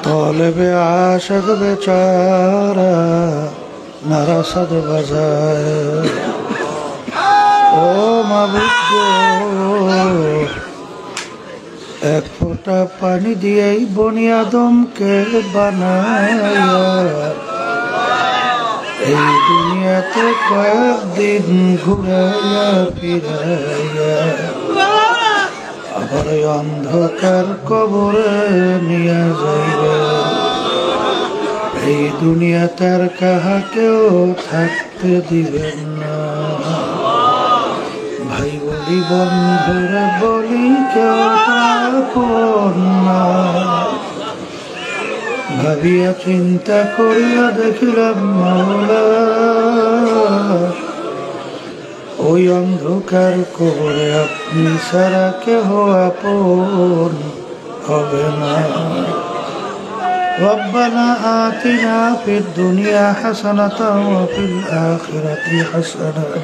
তলবে আশক বেচারা নারাসাদ বাজায়। ও মাবুদ, এক ফোঁটা পানি দিয়েই বনি আদমকে বানায়। এই দুনিয়াতে কয়েকদিন ঘুরাইয়া ফিরাইয়া আবার অন্ধকার কবরে নিয়ে যাইবে। এই দুনিয়াতে আর কাহাকেও থাকতে দিবেন না। ভাই বলি বন্ধুরে বলি কেউ আপন না। ভাবিয়া চিন্তা করিয়া দেখিলাম মাওলা, ওই অন্ধকার কবরে আপনি ছাড়া কেহ আপন হবে না। রব্বানা আতিনা ফিদ দুনিয়া হাসানাতাও ওয়া ফিল আখিরাতি হাসানাতাও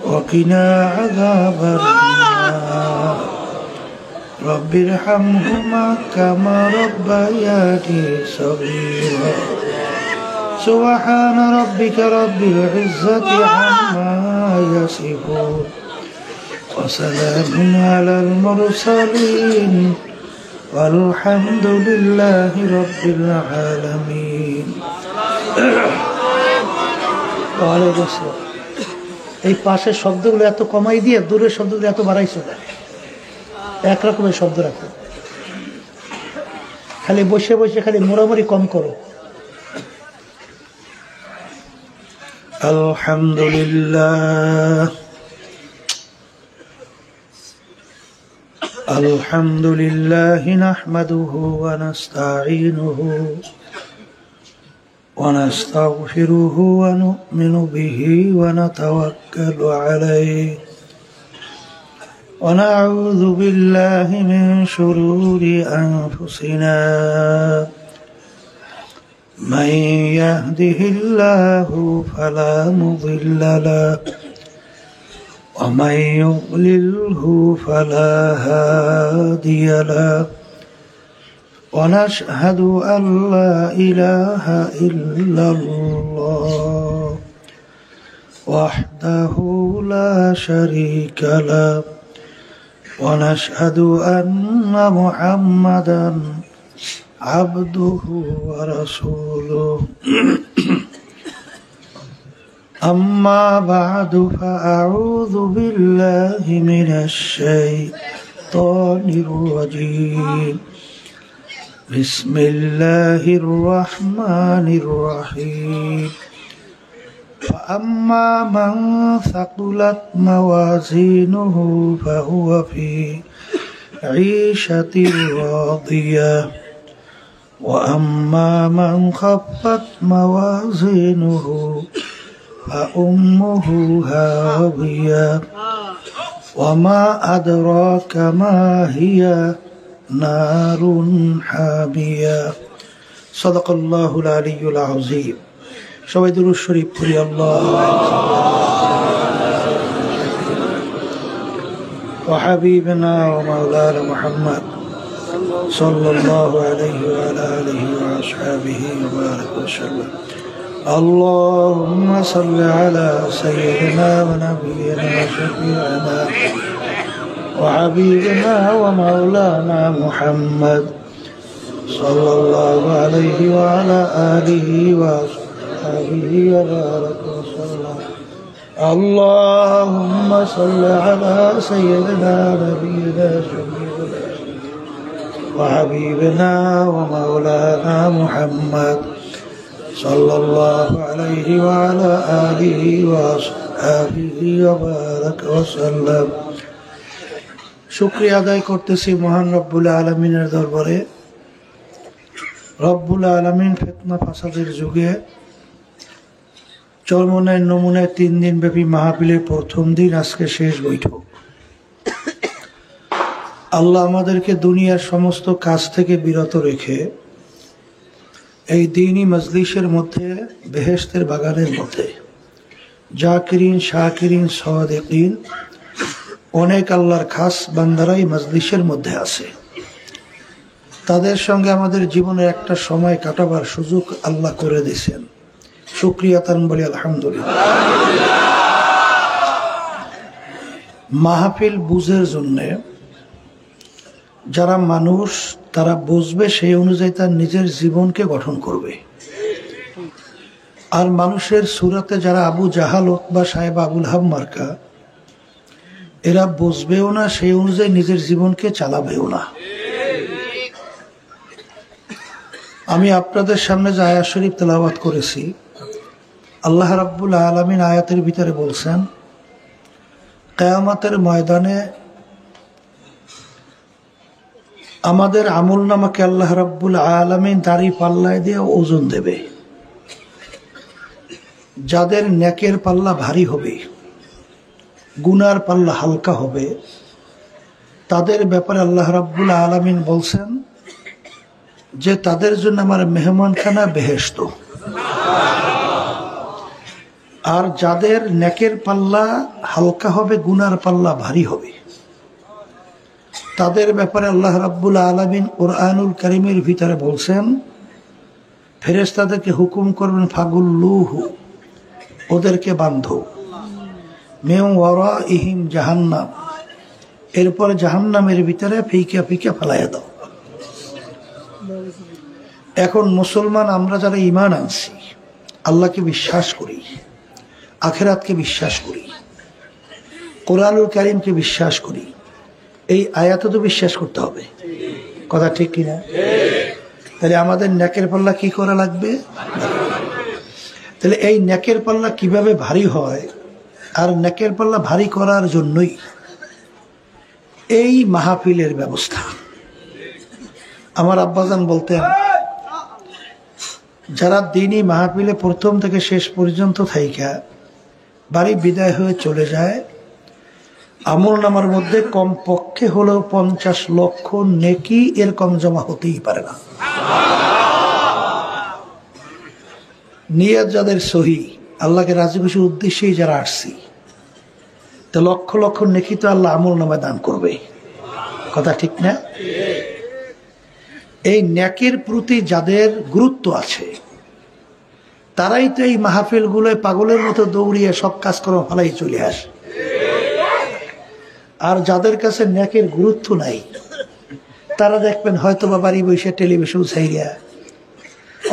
ওয়া কিনা আযাবান নার। রব্বিরহামহুমা কামা রাব্বায়ানি সগীরা। সুবহান রাব্বিকা রাব্বিল ইজ্জাতি আম্মা ইয়াসিফুন ওয়া সালামুন আলাল মুরসালিন ওয়ালহামদুলিল্লাহি রাব্বিল আলামিন। ওয়ালাইকুম আসসালাম। এই পাশের শব্দগুলো এত কমাই দিয়ে দূরের শব্দগুলো এত বাড়াইছো না। এক রকমের শব্দ রাখো, খালি বসে বসে খালি মোড়ামুড়ি কম করো। আলহামদুলিল্লাহ আলহামদুলিল্লাহ নাহমাদুহু ওয়া নাস্তাঈনুহু ওয়া নাস্তাগফিরুহু ওয়া নু'মিনু বিহি ওয়া নাতাওয়াক্কালু আলাইহি ونعوذ بالله من شرور أنفسنا من يهده الله فلا مضل له ومن يضلله فلا هادي له ونشهد أن لا إله إلا الله وحده لا شريك له ونشهد أن محمدا عبده ورسوله أما بعد فأعوذ بالله من الشيطان الرجيم بسم الله الرحمن الرحيم فأما من ثقلت موازينه فهو في عيشة راضية وأما من خفت موازينه فأمه هاوية وما أدراك ما هي نار حامية صدق الله العلي العظيم সবাই দুরূদ শরীফ পড়ি। আল্লাহু হাবিবনা ওয়া মাওলানা মুহাম্মদ সাল্লাল্লাহু আলাইহি ওয়া আলা আলিহি ওয়া আসহাবিহি ওয়া বারাক ওয়া সাল্লাম। আল্লাহুম্মা সাল্লি আলা সাইয়্যিদিনা ওয়া নাবিয়িনা ওয়া শাফি'িনা ওয়া হাবিবনা ওয়া মাওলানা মুহাম্মদ সাল্লাল্লাহু আলাইহি ওয়া আলা আলিহি ওয়া اللهم صل على سيدنا نبينا شفيعنا وحبيبنا ومولانا محمد صلى الله عليه وعلى آله وصحبه وبارك وسلم। শুকরিয়া আদায় করতেছি মহান রব্বুল আলামিনের দরবারে। রব্বুল আলামিন ফিতনা ফাসাদের যুগে চরমনায় নমুনায় 3 দিন ব্যাপী মাহফিলের প্রথম দিন, আজকে শেষ বৈঠক। আল্লাহ আমাদেরকে দুনিয়ার সমস্ত কাজ থেকে বিরত রেখে এই দ্বীনি মজলিসের মধ্যে, বেহেশতের বাগানের মধ্যে জাকিরিন, শাকিরিন, সাদিকিন অনেক আল্লাহর খাস বান্দারাই মজলিসের মধ্যে আছে। তাদের সঙ্গে আমাদের জীবনের একটা সময় কাটাবার সুযোগ আল্লাহ করে দিয়েছেন। শুকরিয়া তান বলি আলহামদুলিল্লাহ। মাহফিল বুঝের জন্যে যারা মানুষ তারা বুঝবে, সেই অনুযায়ী তার নিজের জীবনকে গঠন করবে। আর মানুষের সুরাতে যারা আবু জাহাল, উতবা, সাহেব আবুল হাব মার্কা, এরা বুঝবেও না, সেই অনুযায়ী নিজের জীবনকে চালাবেও না। আমি আপনাদের সামনে যে আয়াত শরীফ তেলাওয়াত করেছি, আল্লাহ রাব্বুল আলামিন আয়াতের ভিতরে বলছেন, কিয়ামতের ময়দানে আমাদের আমল নামাকে আল্লাহ রাব্বুল আলামিন দাড়ি পাল্লায় দিয়ে ওজন দেবে। যাদের নেকের পাল্লা ভারী হবে, গুনার পাল্লা হালকা হবে, তাদের ব্যাপারে আল্লাহ রাব্বুল আলামিন বলছেন যে তাদের জন্য আমার মেহমানখানা বেহেশত। আর যাদের নেকের পাল্লা হালকা হবে, গুনার পাল্লা ভারী হবে, তাদের ব্যাপারে আল্লাহ রাব্বুল আলামিন কুরআনুল কারীমের ভিতরে বলছেন, ফেরেশতাদেরকে হুকুম করবেন, ফাগুল্লুহু, ওদেরকে বাঁধো, মিন ওয়ারাইহিম জাহান্নাম, এরপরে জাহান্নামের ভিতরে ফিকা ফিকা ফেলাইয়া দাও। এখন মুসলমান আমরা যারা ঈমান আনছি, আল্লাহকে বিশ্বাস করি, আখিরাতকে বিশ্বাস করি, কোরআনুল কারীমকে বিশ্বাস করি, এই আয়াতে তো বিশ্বাস করতে হবে। কথা ঠিক কিনা? তাহলে আমাদের নেকের পাল্লা কি করা লাগবে? তাহলে এই নেকের পাল্লা কিভাবে ভারী হয়? আর নেকের পাল্লা ভারী করার জন্যই এই মাহফিলের ব্যবস্থা। আমার আব্বাজান বলতেন, যারা দিনই মাহফিলে প্রথম থেকে শেষ পর্যন্ত থাইকা বাড়ি বিদায় হয়ে চলে যায়, আমল নামার মধ্যে কম পক্ষে হলেও 50 লক্ষ নেকি এর কম জমা হতেই পারে না। নিয়ত যাদের সহি, আল্লাহকে রাজি খুশির উদ্দেশ্যেই যারা আসছি, তো লক্ষ লক্ষ নেকি তো আল্লাহ আমল নামায় দান করবে। কথা ঠিক না? এই নেকের প্রতি যাদের গুরুত্ব আছে, তারাই তো এই মাহফিল গুলোয় পাগলের মতো দৌড়িয়ে সব কাজকর্ম ফেলাই চলে আসে। আর যাদের কাছে নেকের গুরুত্ব নাই, তারা দেখবেন হয়তো বা বাড়ি বসে টেলিভিশন ছাইরিয়া,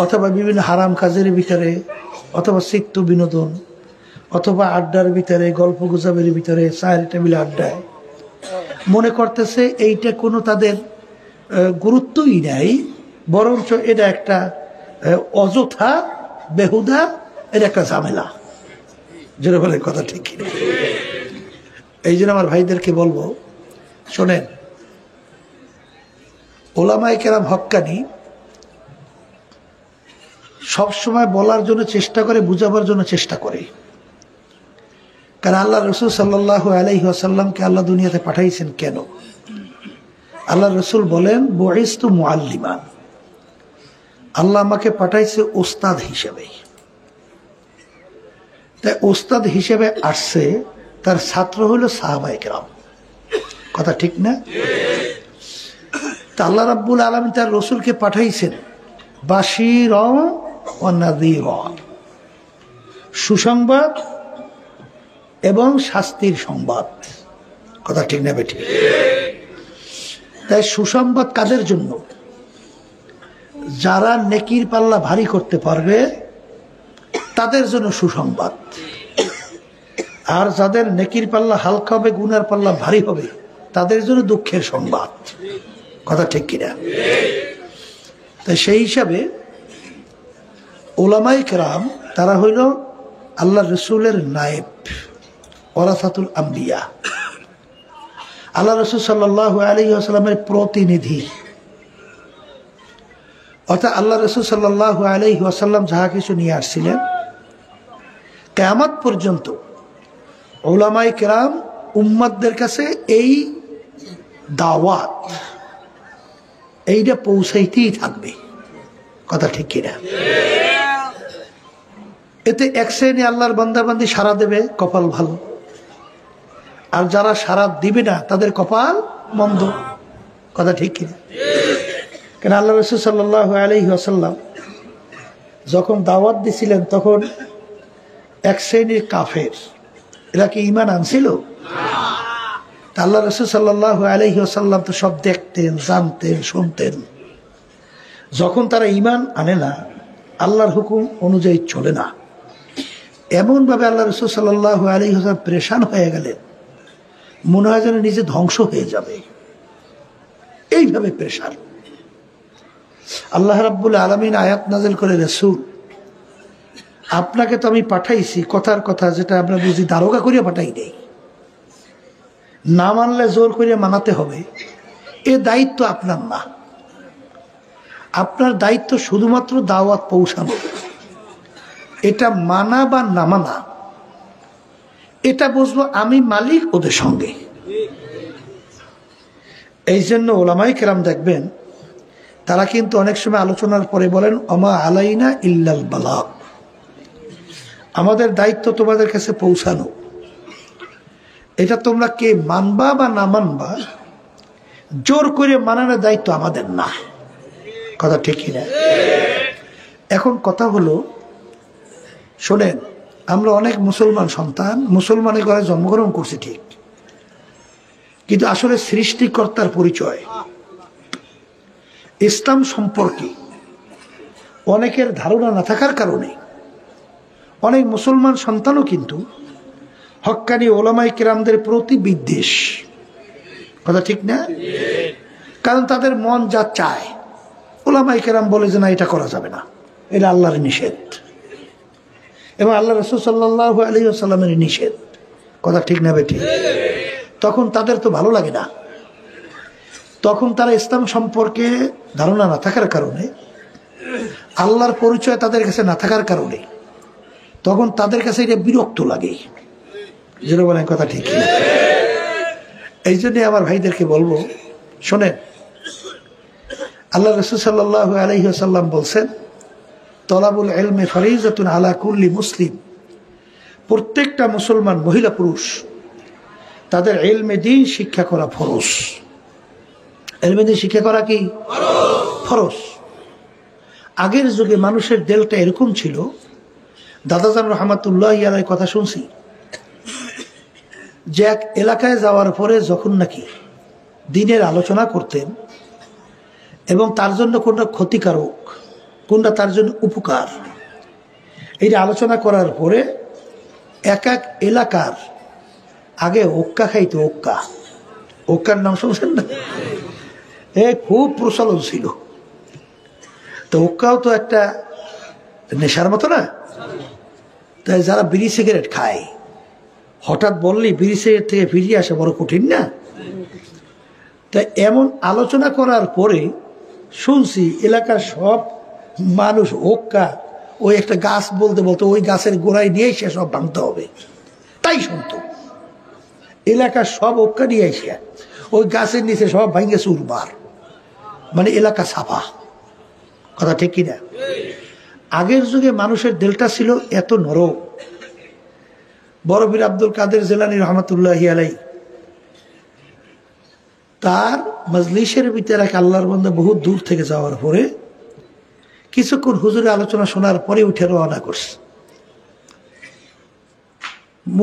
অথবা বিভিন্ন হারাম কাজের ভিতরে, অথবা চিত্ত বিনোদন, অথবা আড্ডার ভিতরে, গল্প গুজবের ভিতরে, চায়ের টেবিলে আড্ডায় মনে করতেছে এইটা কোনো তাদের গুরুত্বই নাই, বরঞ্চ এটা একটা অযথা বেহুদা, এটা একটা ঝামেলা। যেটা বলে কথা ঠিক কিনা? এই জন্য আমার ভাইদেরকে বলবো, শোনেন, ওলামায়ে কেরাম হক্কানি সবসময় বলার জন্য চেষ্টা করে, বুঝাবার জন্য চেষ্টা করে। কারণ আল্লাহ রসুল সাল্লাল্লাহু আলাইহি ওয়াসাল্লামকে আল্লাহ দুনিয়াতে পাঠাইছেন কেন? আল্লাহ রসুল বলেন, বুইসতু মুআল্লিমান, আল্লাহ আমাকে পাঠাইছে ওস্তাদ হিসেবে। তাই ওস্তাদ হিসেবে আসছে, তার ছাত্র হলো সাহাবায়ে কেরাম। কথা ঠিক না? তা আল্লাহ রাব্বুল আলামিন তার রসুলকে পাঠাইছেন বাশীরান ওয়া নাযীরান, সুসংবাদ এবং শাস্তির সংবাদ। কথা ঠিক না বেঠিক? তাই সুসংবাদ কাদের জন্য? যারা নেকির পাল্লা ভারী করতে পারবে তাদের জন্য সুসংবাদ। আর যাদের নেকির পাল্লা হালকা হবে, গুনার পাল্লা ভারী হবে, তাদের জন্য দুঃখের সংবাদ। কথা ঠিক কিনা? তাই সেই হিসাবে উলামায়ে কেরাম তারা হইল আল্লাহ রসুলের নায়েব, ওয়ারাসাতুল আম্বিয়া। আল্লাহ রসুল সাল্লাল্লাহু আলাইহি ওয়াসাল্লামের প্রতিনিধি। অর্থাৎ আল্লাহ রসুল সাল্লাল্লাহু আলাইহি ওয়াসাল্লাম যাহা কিছু নিয়ে আসছিলেন, কিয়ামত পর্যন্ত উলামায়ে কেরাম উম্মতদের কাছে এই দাওয়াত, এইটা পৌঁছাইতেই থাকবে। কথা ঠিক কিনা? এতে এক শ্রেণী আল্লাহর বান্দাবান্দি সাড়া দেবে, কপাল ভালো। আর যারা সাড়া দিবে না, তাদের কপাল মন্দ। কথা ঠিক কিনা? কেন আল্লাহ রাসূল সাল্লাল্লাহু আলাইহি ওয়াসাল্লাম যখন দাওয়াত দিছিলেন তখন এক শ্রেণীর কাফের, এরা কি ঈমান আনছিল? আল্লাহ রাসূল সাল্লাল্লাহু আলাইহি ওয়াসাল্লাম তো সব দেখতেন, জানতেন, শুনতেন। যখন তারা ঈমান আনে না, আল্লাহর হুকুম অনুযায়ী চলে না, এমনভাবে আল্লাহ রাসূল সাল্লাল্লাহু আলাইহি ওয়াসাল্লাম পেরেশান হয়ে গেলেন, মনে হয় যেন নিজে ধ্বংস হয়ে যাবে, এইভাবে পেরেশান। আল্লাহ রাব্বুল আলামিন আয়াত নাযিল করে, রাসূল আপনাকে তো আমি পাঠাইছি, কথার কথা যেটা আমরা বুঝি দারোগা করিয়া পাঠাই নেই, না মানলে জোর করিয়া মানাতে হবে, এ দায়িত্ব আপনার না। আপনার দায়িত্ব শুধুমাত্র দাওয়াত পৌঁছানো। এটা মানা বা না মানা, এটা বুঝবো আমি মালিক ওদের সঙ্গে। এই জন্য ওলামায়ে কেরাম দেখবেন, তারা কিন্তু অনেক সময় আলোচনার পরে বলেন, ওমা আলাইনা ইল্লাল বালাগ, আমাদের দায়িত্ব তোমাদের কাছে পৌঁছানো। এটা তোমরা কে মানবা বা না মানবা, জোর করে মানানোর দায়িত্ব আমাদের না। কথা ঠিক কিনা? এখন কথা হলো, শোনেন, আমরা অনেক মুসলমান সন্তান, মুসলমানের ঘরে জন্মগ্রহণ করছি ঠিক, কিন্তু আসলে সৃষ্টিকর্তার পরিচয় ইসলাম সম্পর্কে অনেকের ধারণা না থাকার কারণে অনেক মুসলমান সন্তানও কিন্তু হক্কানি ওলামায়ে কেরামদের প্রতি বিদ্বেষ। কথা ঠিক না? কারণ তাদের মন যা চায়, ওলামায়ে কেরাম বলে যে না, এটা করা যাবে না, এটা আল্লাহর নিষেধ এবং আল্লাহ রাসূল সাল্লাল্লাহু আলাইহি ওয়াসাল্লামের নিষেধ। কথা ঠিক না বেঠিক? তখন তাদের তো ভালো লাগে না, তখন তারা ইসলাম সম্পর্কে ধারণা না থাকার কারণে, আল্লাহর পরিচয় তাদের কাছে না থাকার কারণে, তখন তাদের কাছে এটা বিরক্ত লাগে। যেটা বলেন কথা ঠিক না? এই জন্য আমার ভাইদেরকে বলবো, শোনেন, আল্লাহ রাসূল সাল্লাল্লাহু আলাইহি ওয়াসাল্লাম বলছেন, তলাবুল ইলমি ফরিজাতুন আলা কুল্লি মুসলিম, প্রত্যেকটা মুসলমান মহিলা পুরুষ তাদের ইলমে দ্বীন শিক্ষা করা ফরজ। ইলমে দ্বীন শিক্ষা করা কি ফরজ? আগের যুগে মানুষের দিলটা এরকম ছিল, দাদাজান রহমাতুল্লাহি আলাইহির কথা শুনছি, যে এক এলাকায় যাওয়ার পরে যখন নাকি দ্বীনের আলোচনা করতেন এবং তার জন্য কোনটা ক্ষতিকারক, কোনটা তার জন্য উপকার, এইটা আলোচনা করার পরে এক এক এলাকার আগে ওক্কা খাইতো। ওক্কা, ওক্কার নাম শুনছেন না? খুব প্রচলন ছিল। তো ওক্কাও তো একটা নেশার মতো না? তাই যারা বিড়ি সিগারেট খায়, হঠাৎ বললেই বিড়ি সিগারেট থেকে ফিরিয়ে আসা বড় কঠিন না? তাই এমন আলোচনা করার পরে শুনছি এলাকার সব মানুষ ওক্কা, ওই একটা গাছ বলতে বলতে ওই গাছের গোড়ায় নিয়েই সে সব ভাঙতে হবে, তাই শুনতো। এলাকার সব ওক্কা নিয়ে এসে ওই গাছের নিচে সব ভাঙে চুরমার, মানে এলাকা সাফা। কথা ঠিক কিনা? আগের যুগে মানুষের দিলটা ছিল এত নরম। বড় পীর আব্দুল কাদের জিলানী রহমাতুল্লাহি আলাইহি, তার মজলিসের ভিতরে এক আল্লাহর বান্দা বহু দূর থেকে যাওয়ার পরে কিছুক্ষণ হুজুরের আলোচনা শোনার পরে উঠে রওনা করছে।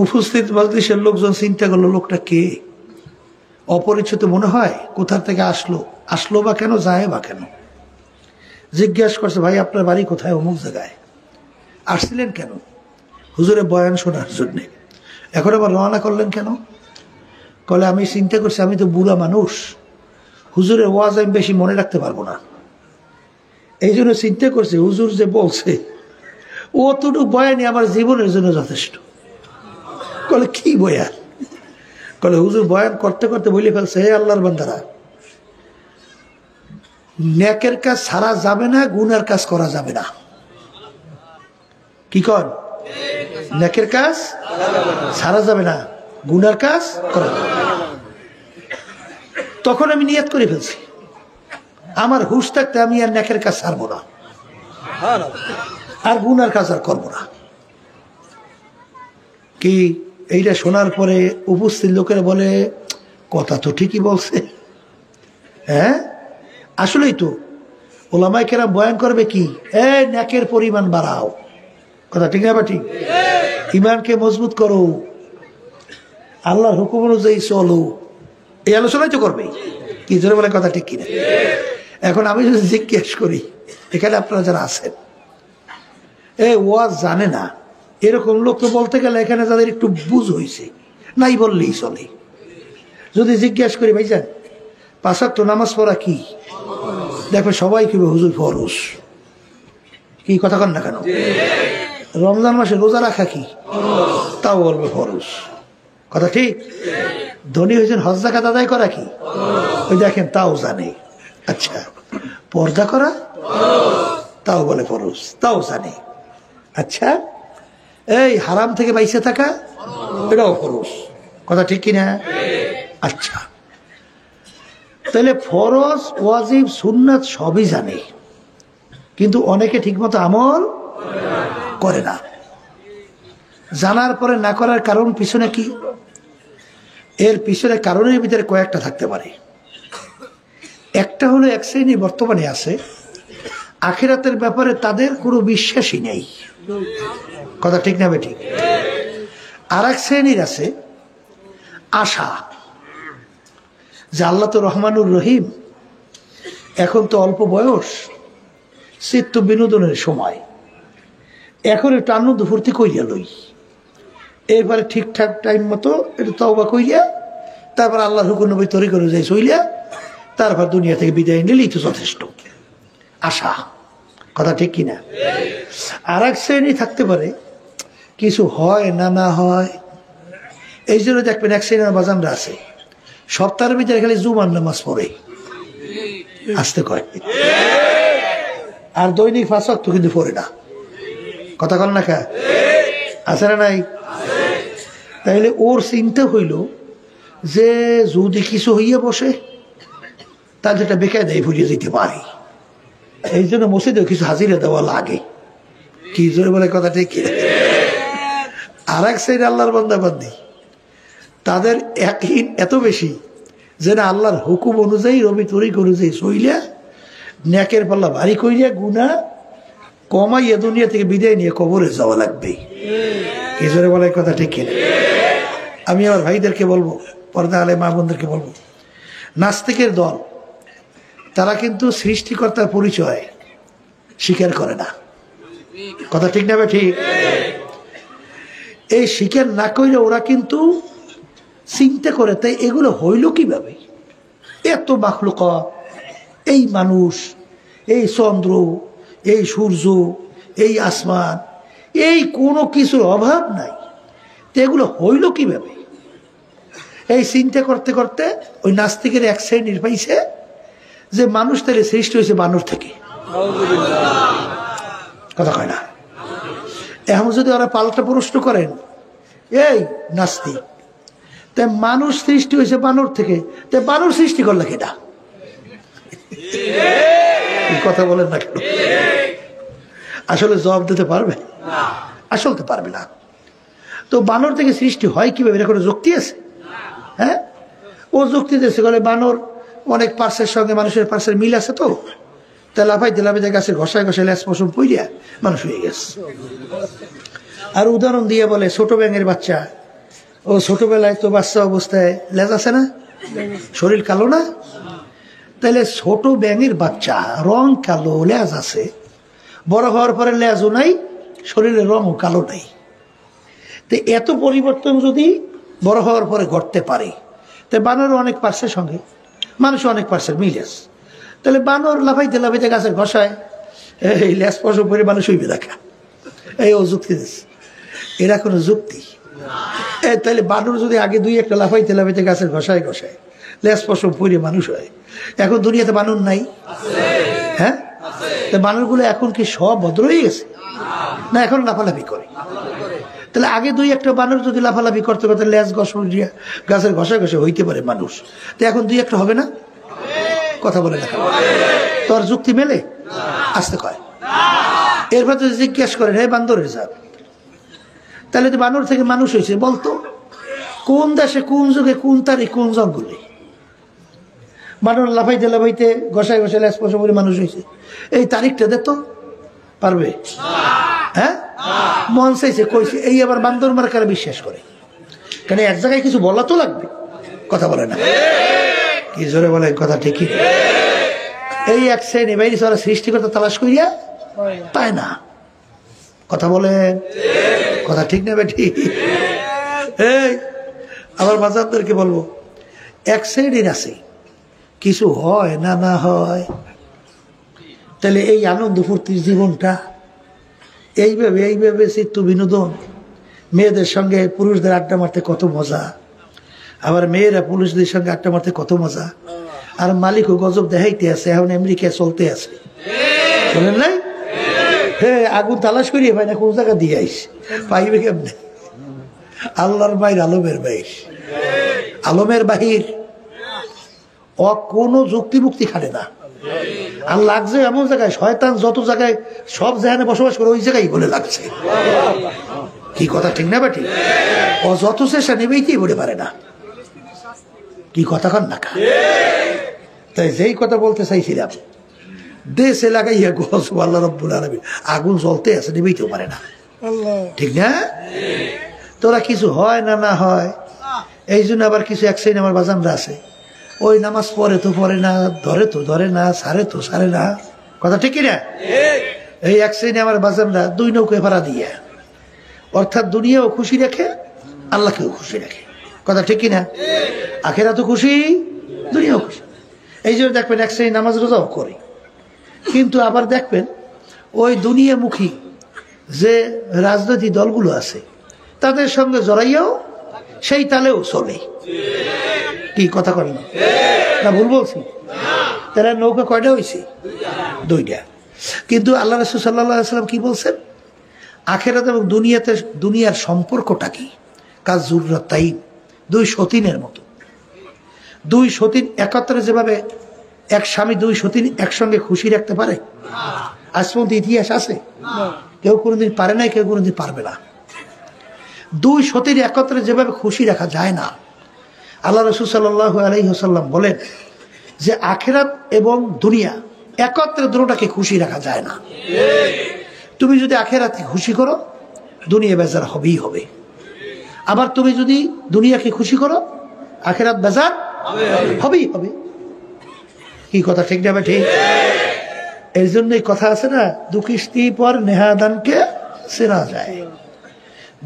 উপস্থিত মজলিসের লোকজন চিন্তা করলো, লোকটা কে? অপরিচিত মনে হয়, কোথা থেকে আসলো বা কেন, যায় বা কেন? জিজ্ঞাসা করছে, ভাই আপনার বাড়ি কোথায়? অমুক জায়গায়। আসছিলেন কেন? হুজুরের বয়ান শোনার জন্যে। এখন আবার রওনা করলেন কেন? কলে আমি চিন্তা করছি, আমি তো বুড়া মানুষ, হুজুরের ওয়াজ আমি বেশি মনে রাখতে পারবো না, এই জন্য চিন্তা করছি হুজুর যে বলছে অতটুকু বয়ানই আমার জীবনের জন্য যথেষ্ট। কলে কি বয়ান? কলে হুজুর বয়ান করতে করতে বলে ফেলছে, হে আল্লাহর বান্দারা, নেকের কাজ ছাড়া যাবে না, গুনার কাজ করা যাবে না। কি কর? নেকের কাজ ছাড়া যাবে না, গুনার কাজ করা যাবে না। তখন আমি নিয়ত করে ফেলছি, আমার হুশ থাকতে আমি আর নেকের কাজ ছাড়বো না, আর গুনার কাজ আর করবো না। কি এইটা শোনার পরে উপস্থিত লোকেরা বলে, কথা তো ঠিকই বলছে। হ্যাঁ আসলেই তো, ওলামায়ে কেরাম বয়ান করবে কি, এই নেকের পরিমাণ বাড়াও, কথা ঠিক না? বা ঠিক, ইমানকে মজবুত করো, আল্লাহর হুকুম অনুযায়ী চলো, এই আলোচনাই তো করবে। কি জোরে বলে কথা ঠিক কিনা? এখন আমি যদি জিজ্ঞেস করি, এখানে আপনারা যারা আছেন এই ওয়াজ জানে না এরকম লোক তো বলতে গেলে এখানে যাদের একটু বুঝ হয়েছে নাই বললেই চলে। যদি জিজ্ঞেস করি ভাইজান 5 ওয়াক্ত নামাজ পড়া কি, দেখো সবাই কি হুজুর ফরজ। কি কথা কন না কেন? রমজান মাসে রোজা রাখা কি, তাও বলবে ফরজ, কথা ঠিক। ধনী হয়েছেন হজ যাকাত আদায় করা কি, ওই দেখেন তাও জানে। আচ্ছা, পর্দা করা, তাও বলে ফরজ, তাও জানে। আচ্ছা, এই হারাম থেকে বাইসে থাকা, এটাও ফরজ, কথা ঠিক কিনা? আচ্ছা, তাহলে ফরজ ওয়াজিব সুন্নাত সবই জানে, কিন্তু অনেকে ঠিকমতো আমল করে না। জানার পরে না করার কারণ পিছনে কি? এর পিছনে কারণের ভিতরে কয়েকটা থাকতে পারে। একটা হলো এক শ্রেণী বর্তমানে আছে আখিরাতের ব্যাপারে তাদের কোনো বিশ্বাসই নেই, কথা ঠিক না বেঠিক? আর এক শ্রেণীর আছে আশা যে আল্লাহ তো রহমানুর রহিম, এখন তো অল্প বয়স, চিত্ত বিনোদনের সময়, এখন একটু আনন্দ ফুর্তি করিয়া লই, এরপরে ঠিকঠাক টাইম মতো একটু তওবা করিয়া তারপর আল্লাহর হুকুম নবী তরিকা অনুযায়ী চলিয়া তারপর দুনিয়া থেকে বিদায় নিলেই তো যথেষ্ট। আশা, কথা ঠিক কিনা? আর এক শ্রেণী থাকতে পারে কিছু হয় না না হয়, এই জন্য দেখবেন এক শ্রেণীর বাজানরা আছে সপ্তাহের ভিতরে খালি জুমার নামাজ পড়ে, আসতে কয়, আর দৈনিক 5 ওয়াক্ত কিন্তু পড়ে না, কথা কন না কা? আছে না নাই? তাইলে ওর চিন্তা হইল যে যদি কিছু হইয়া বসে তাহলে এটা বেকায়দায় ভুলিয়ে যেতে পারে, এই জন্য মসজিদেও কিছু হাজিরা দেওয়া লাগে। কি জোরে বলে কথা ঠিক? আর এক সাইড আল্লাহর বান্দাবান্দি, তাদের একই এত বেশি যে না আল্লাহর হুকুম অনুযায়ী রবি তরিক অনুযায়ী চইলা নেকের পাল্লা ভারী কইরা গুনাহ কমাইয়া দুনিয়া থেকে বিদায় নিয়ে কবরে যাওয়া লাগবে। কি জোরে বলে কথা ঠিক কিনা? আমি আমার ভাইদেরকে বলবো, পর্দা আলে মা বোনদেরকে বলবো, নাস্তিকের দল তারা কিন্তু সৃষ্টিকর্তার পরিচয় স্বীকার করে না, কথা ঠিক না? ঠিক। এই স্বীকার না করে ওরা কিন্তু চিন্তা করে তাই এগুলো হইল কিভাবে, এত মাখলুকাত, এই মানুষ, এই চন্দ্র, এই সূর্য, এই আসমান, এই কোনো কিছুর অভাব নাই, তো এগুলো হইল কিভাবে? এই চিন্তা করতে করতে ওই নাস্তিকের এক শ্রেণীর পাইছে যে মানুষ তাহলে সৃষ্টি হয়েছে বানর থেকে, কথা কয় না? এখন যদি ওরা পাল্টা প্রশ্ন করেন, এই নাস্তিক, তাই মানুষ সৃষ্টি হয়েছে বানর থেকে, তাই বানর সৃষ্টি করলে কেটা? কথা বলেন না কেন? আসলে জবাব দিতে পারবে? আসলে তো পারবে না। তো বানর থেকে সৃষ্টি হয় কিভাবে, এটা কোনো যুক্তি আছে? হ্যাঁ, ও যুক্তি দিয়েছে, বলে বানর অনেক পার্সের সঙ্গে মানুষের পার্সের মিল আছে, তো তাই লাফাই দিলাফাই গাছের ঘষায় ঘষায় ল্যাস পশম পইয়া মানুষ হয়ে গেছে। আর উদাহরণ দিয়ে বলে ছোট ব্যাঙের বাচ্চা, ও ছোটবেলায় তো বাচ্চা অবস্থায় লেজ আছে না, শরীর কালো না, তাহলে ছোট ব্যাঙের বাচ্চা রং কালো, লেজ আছে, বড় হওয়ার পরে লেজও নাই, শরীরের রঙও কালো নাই। তো এত পরিবর্তন যদি বড় হওয়ার পরে ঘটতে পারে, তাই বানর অনেক পার্সের সঙ্গে মানুষ অনেক পার্সের মিল আছে, তাহলে বানর লাফাইতে লাফাইতে গাছের ঘষায় এই লেজ পশম করে মানুষ হইবে দেখা, এই ও যুক্তি দিচ্ছে। এরা কোনো যুক্তি? তাহলে বানর যদি আগে দুই একটা লাফাইতে লাফাইতে গাছের ঘষায় ঘষায় লেজ পশম পরে মানুষ হয়, এখন দুনিয়াতে বানর নাই? হ্যাঁ, তা বানরগুলো এখন কি সব ভদ্র হয়ে গেছে না এখন লাফালাফি করে? তাহলে আগে দুই একটা বানর যদি লাফালাফি করতে করতে লেজ ঘষিয়া গাছের ঘষায় ঘষে হইতে পারে মানুষ, তো এখন দুই একটা হবে না? কথা বলে না, তোর যুক্তি মেলে? আসতে কয়। এরপর যদি জিজ্ঞেস করেন, হে বান্দরের জাত, তাহলে তো বানর থেকে মানুষ হয়েছে, বলতো কোন দেশে কোন যুগে কোন তারিখ কোন জঙ্গলে? মানুষ লাফাইতে লাফাইতে ঘষায় ঘষায় স্পর্শ করে মানুষ হয়েছে। এই তারিখটা দে তো পারবে? হ্যাঁ, মন চাইছে কইছে। এই আবার বান্দর মার্কারা বিশ্বাস করে, কারণ এক জায়গায় কিছু বলা তো লাগবে, কথা বলে না। কি জোরে বলে কথা ঠিকই। এই এক শ্রেণী বাইরে ওরা সৃষ্টিকর্তা তালাশ করিয়া পায় না, কথা বলে কথা ঠিক না বেঠি? এই আবার বাচ্চাদেরকে বলবো, এক শ্রেণীর আছে কিছু হয় না না হয়, তাহলে এই আনন্দ ফুর্তির জীবনটা এইভাবে এইভাবে চিত্ত বিনোদন, মেয়েদের সঙ্গে পুরুষদের আড্ডা মারতে কত মজা, আবার মেয়েরা পুরুষদের সঙ্গে আড্ডা মারতে কত মজা। আর মালিকও গজব দেখাইতে আছে, এখন আমেরিকায় চলতে আছে, শোনেন নাই? হ্যাঁ, আগুন তালাশ করিয়ে পাই না, কোন জায়গা দিয়ে আইস পাইবে কেমনে? আল্লাহর বাইর আলমের বাইর, আলমের বাহির ও কোনো যুক্তি মুক্তি খাটে না। আর লাগছে এমন জায়গায়, শয়তান যত জায়গায় সব জায়গায় বসবাস করে ওই জায়গায় বলে লাগছে। কি কথা ঠিক না বাটি? ও যত চেষ্টা নেবেইতেই বলে পারে না। কি কথা কন না? তাই যেই কথা বলতে চাইছিলাম, দেশ এলাকায় আল্লাহ রাব্বুল আলামিন আগুন জ্বলতে আছে, নেবেইতেও পারে না, ঠিক না? তোরা কিছু হয় না না হয়, এই জন্য আবার কিছু এক শ্রেণী আমার বাজানরা আছে, ওই নামাজ পড়ে তো পড়ে না, ধরে তো ধরে না, সারে তো সারে না, কথা ঠিক না? এই এক শ্রেণী আমার বাজানরা দুই নৌকায় ভাড়া দিয়ে, অর্থাৎ দুনিয়াও খুশি রাখে, আল্লাহকেও খুশি রাখে, কথা ঠিক না? আখেরাতও খুশি, দুনিয়াও খুশি। এই জন্য দেখবেন এক শ্রেণী নামাজ রোজাও করে, কিন্তু আবার দেখবেন ওই দুনিয়ামুখী যে রাজনৈতিক দলগুলো আছে তাদের সঙ্গে জড়াইয়াও সেই তালেও চলে। কি কথা করেন না? ভুল বলছি? তারা নৌকা কয়টা হয়েছে? দুইটা। কিন্তু আল্লাহ রাসূল সাল্লাল্লাহু আলাইহি ওয়াসাল্লাম কি বলছেন? আখেরাত এবং দুনিয়াতে দুনিয়ার সম্পর্কটা কি? কাজ জুররাতাইন, দুই সতীনের মতো। দুই সতীন একত্রে যেভাবে এক স্বামী দুই সতীন একসঙ্গে খুশি রাখতে পারে, আজ পর্যন্ত ইতিহাস আছে? কেউ কোনোদিন পারে নাই, কেউ কোনোদিন পারবে না। দুই সতীন একত্রে যেভাবে খুশি রাখা যায় না, আল্লাহ রাসূল সাল্লাল্লাহু আলাইহি ওয়াসাল্লাম বলেন যে আখিরাত এবং দুনিয়া একত্রে দুটোটাকে খুশি রাখা যায় না। তুমি যদি আখিরাতকে খুশি করো, দুনিয়া বেজার হবেই হবে। আবার তুমি যদি দুনিয়াকে খুশি করো, আখিরাত বেজার হবেই হবে। কি কথা ঠিক না? ঠিক। এই জন্যই কথা আছে না, দু কিস্তি পর নেহাদানকে সেরা যায়।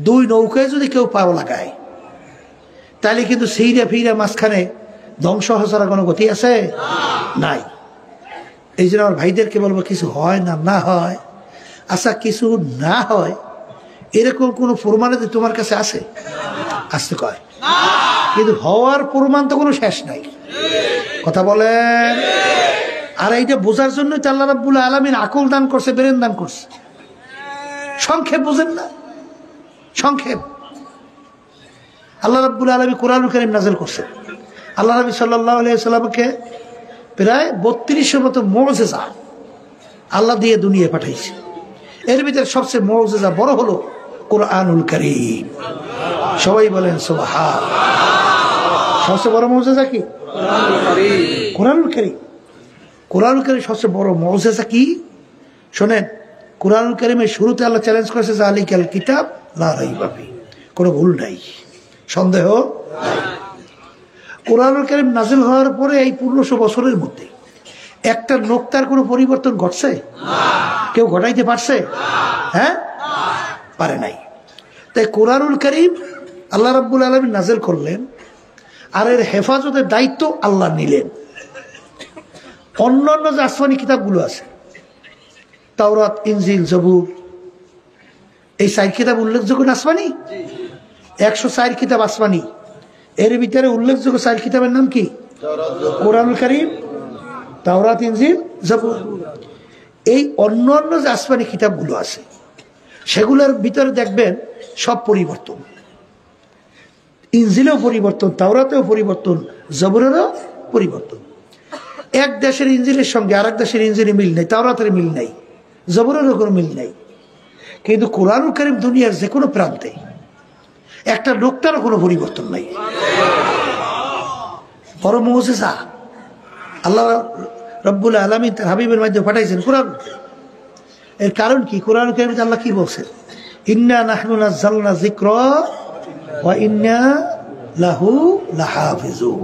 দুই নৌকায় যদি কেউ পাও লাগায়, তাহলে কিন্তু সেইরা ফিরা মাঝখানে ধ্বংস হওয়ার কোনো গতি আছে? নাই। এই জন্য আমার ভাইদেরকে বলবো, কিছু হয় না না হয়, আচ্ছা কিছু না হয় এরকম কোনো প্রমাণ তোমার কাছে আছে? আসতে কয়, কিন্তু হওয়ার প্রমাণ তো কোনো শেষ নাই, কথা বলেন। আর এইটা বোঝার জন্যই তো আল্লাহ রাব্বুল আলামিন আকল দান করছে, ব্রেন দান করছে। সংক্ষেপ বোঝেন না? সংক্ষেপ। আল্লাহ রাব্বুল আলামিন কোরআনুল কারীম নাযিল করছেন। আল্লাহ নবী সাল্লাল্লাহু আলাইহি ওয়াসাল্লামকে প্রায় 3200 মতো মুজিজা আল্লাহ দিয়ে দুনিয়ায় পাঠাইছে। এর ভিতরে সবচেয়ে মুজিজা বড় হলো কোরআনুল কারীম। সবাই বলেন সুবহানাল্লাহ। সবচেয়ে বড় মুজিজা কি? কোরআনুল কারীম। কোরআনুল কারীম সবচেয়ে বড় মুজিজা কি? শোনেন, কোরআনুল কারীমের শুরুতে আল্লাহ চ্যালেঞ্জ করেছে, যালিকাল কিতাব লা রাইবা ফি, কোনো ভুল নাই, সন্দেহ নাই। কোরআনুল কারীম নাযিল হওয়ার পরে এই 1500 বছরের মধ্যে একটা নোক্তার কোনো পরিবর্তন ঘটছে? কেউ ঘটাইতে পারছে? হ্যাঁ, পারে নাই। তাই কোরআনুল কারীম আল্লাহ রাব্বুল আলামিন নাযিল করলেন, আর এর হেফাজতের দায়িত্ব আল্লাহ নিলেন। অন্যান্য যে আসমানি কিতাবগুলো আছে, তাওরাত, ইনজিল, জবুর, এই 4 কিতাব উল্লেখযোগ্য আসমানি। 104 কিতাব আসমানি। এর ভিতরে উল্লেখযোগ্য 4 কিতাবের নাম কি? কোরআনুল কারীম, তাওরাত, ইনজিল, জবুর। এই অন্যান্য যে আসমানি কিতাবগুলো আছে সেগুলোর ভিতরে দেখবেন সব পরিবর্তন। ইনজিলেও পরিবর্তন, তাওরাতেও পরিবর্তন, জবুরেরও পরিবর্তন। এক দেশের ইনজিলের সঙ্গে আরেক দেশের ইনজিলের মিল নেই, তাওরাতের মিল নেই, জবুরেরও কোনো মিল নেই। কিন্তু কোরআনুল কারীম দুনিয়ার যে কোনো প্রান্তে একটা লোকটারও কোনো পরিবর্তন নাই। বড় মুজিজা, আল্লাহ রব্বুল আলামিন তার হাবিবের মাধ্যমে পাঠাইছেন কোরআন। এর কারণ কি? কোরআন কারীমে আল্লাহ কি বলছেন? ইন্না নাহনু নাযালনা যিকরা ওয়া ইন্না লাহু লাহাফিজুন।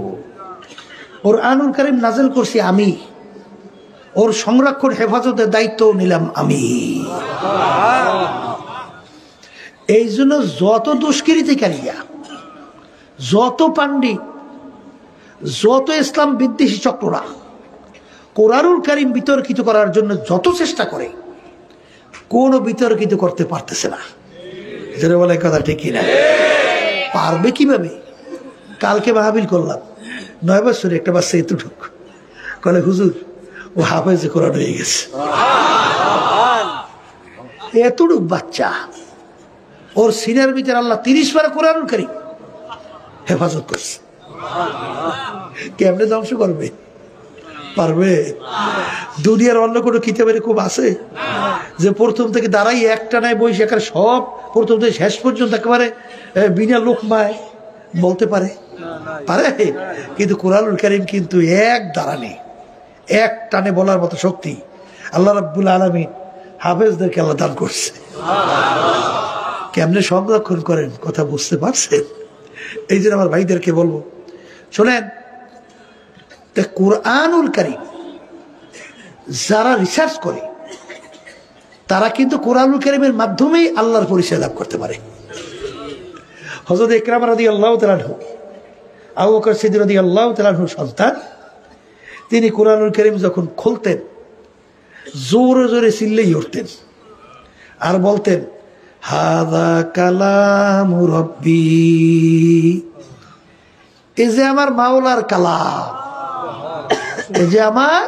কোরআনুল কারীম নাযিল করছি আমি, ওর সংরক্ষণ হেফাজতের দায়িত্ব নিলাম আমি। এই জন্য যত দুষ্কৃতিকারীরা, যত পান্ডিত, যত ইসলাম বিদ্বেষী চক্ররা কোরআনুল কারীম বিতর্কিত করার জন্য যত চেষ্টা করে, কোনো বিতর্কিত করতে পারতেছে না। যেটা বলে কথা ঠিক কিনা? পারবে কিভাবে? কালকে মাহফিল করলাম, 9 বছরে একটা বাচ্চা এতটুক বলে হুজুর ও হাফেজে কোরআন হয়ে গেছে। এতটুক বাচ্চা, ওর সিনার ভিতরে আল্লাহ 30 বার কোরআনুল কারীম হেফাজত করছে। কেমনে ধ্বংস করবে? পারবে? দুনিয়ার অন্য কোনো কিতাবের খুব আছে যে প্রথম থেকে দাঁড়াই একটা নাই বসে একেবারে সব প্রথম থেকে শেষ পর্যন্ত একেবারে বিনা লোকমায় বলতে পারে? পারে? কিন্তু কোরআনুল কারীম কিন্তু এক দাঁড়ানে, এক টানে বলার মতো শক্তি আল্লাহ রাব্বুল আলামিন হাফেজদেরকে আল্লাহ দান করছে। কেমনে সংরক্ষণ করেন কথা বুঝতে পারছেন? এই জন্য আমার ভাইদেরকে বলবো, শোনেন, কোরআনুল কারীম যারা রিসার্চ করে তারা কিন্তু কোরআনুল কারীমের মাধ্যমেই আল্লাহর পরিচয় লাভ করতে পারে। হযরত ইকরামা রাদিয়াল্লাহু তাআলা আনহু, আবু বকর সিদ্দিক রাদিয়াল্লাহু তাআলা আনহুর সন্তান, তিনি কোরআনুল কারীম যখন খুলতেন জোরে জোরে চিল্লেই উঠতেন আর বলতেন হাযা কালামু রাব্বি, এই যে আমার মাওলার কালাম, এই যে আমার।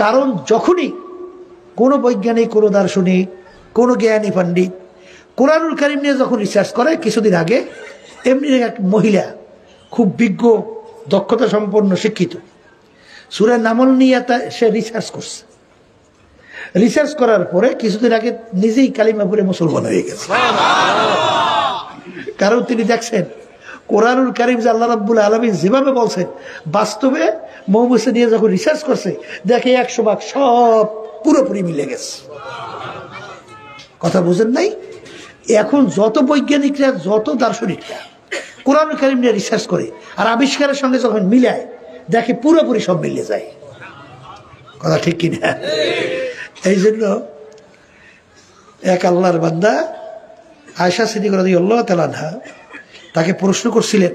কারণ যখনই কোনো বৈজ্ঞানিক, কোনো দার্শনিক, কোনো জ্ঞানী পণ্ডিত কোরআনুল কারীম নিয়ে যখন রিসার্চ করে, কিছুদিন আগে এমনি এক মহিলা খুব বিজ্ঞ, দক্ষতা সম্পন্ন, শিক্ষিত, সূরা নামল নিয়ে সে রিসার্চ করছে। রিসার্চ করার পরে কিছুদিন আগে নিজেই কালিমা পড়ে মুসলমান হয়ে গেছে। কারণ তিনি দেখছেন কোরআনুল কারীম যে আল্লাহ রাব্বুল আলামিন যেভাবে বলছেন, বাস্তবে মৌবুসে নিয়ে যখন রিসার্চ করছে দেখে 100 ভাগ সব পুরোপুরি মিলে গেছে। কথা বুঝেন নাই? এখন যত বৈজ্ঞানিকরা, যত দার্শনিকরা কোরআনুল কারীম নিয়ে রিসার্চ করে আর আবিষ্কারের সঙ্গে যখন মিলায় দেখে পুরোপুরি সব মিলে যায়। কথা ঠিক কিনা? এই জন্য এক আল্লাহর বান্দা আয়েশা সিদ্দিকা রাদিয়াল্লাহু তাআলা আনহা তাকে প্রশ্ন করছিলেন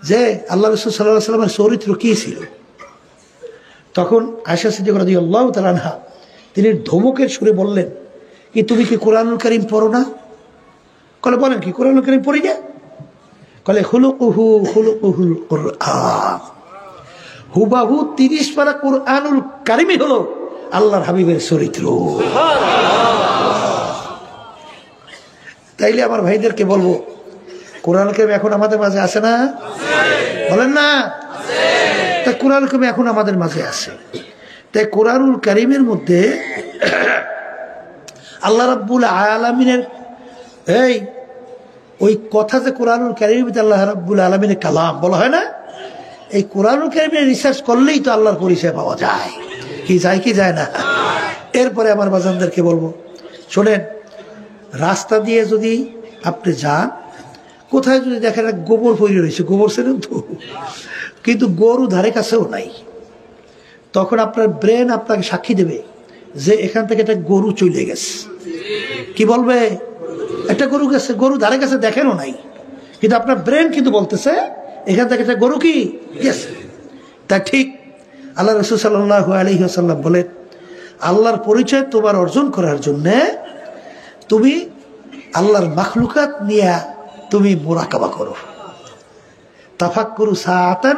যে আল্লাহ রাসূল সাল্লাল্লাহু আলাইহি ওয়াসাল্লামের চরিত্র কি ছিল। তখন আয়েশা সিদ্দিকা রাদিয়াল্লাহু তাআলা আনহা তিনি ধমকের সুরে বললেন, কি তুমি কি কোরআনুল কারীম পড়ো না? কলে বলেন কি কোরআনুল কারীম পড়ি না? কলে খুলুকুহু খুলুকুহুল কুরআন, হুবাহু 30 পারা কোরআনুল কারীমই হলো আল্লাহর হাবিবের চরিত্র। তাইলে আমার ভাইদেরকে বলবো, কোরআনুল কারীম এখন আমাদের মাঝে আছে না? বলেন না? তা কোরআনুল কারীম এখন আমাদের মাঝে আছে। তাই কোরআনুল কারীমের মধ্যে আল্লাহ রাব্বুল আলামিনের এই ওই কথা যে কোরআনুল কারীমের ভিতরে আল্লাহ রাব্বুল আলামিনের কালাম বলা হয় না, এই কোরআনুল কারীমের রিসার্চ করলেই তো আল্লাহর পরিচয় পাওয়া যায়। কি যায় কি যায় না? এরপরে আমার বাজানদেরকে বলবো, শোনেন, রাস্তা দিয়ে যদি আপনি যান, কোথায় যদি দেখেন গোবর পড়ে রয়েছে, গোবর ছিলেন তো, কিন্তু গরু ধারে কাছেও নাই, তখন আপনার ব্রেন আপনাকে সাক্ষী দেবে যে এখান থেকে একটা গরু চলে গেছে। কি বলবে? একটা গরু গেছে, গরু ধারে কাছে দেখেনও নাই, কিন্তু আপনার ব্রেন কিন্তু বলতেছে এখান থেকে একটা গরু কি গেছে। তা ঠিক আল্লাহ রাসূল সাল্লাল্লাহু আলাইহি ওয়াসাল্লাম বলেন, আল্লাহর পরিচয় তোমার অর্জন করার জন্য তুমি আল্লাহর মাখলুকাত নিয়ে তুমি মুরাকাবা করো। তাফাক্কুরু সাআতান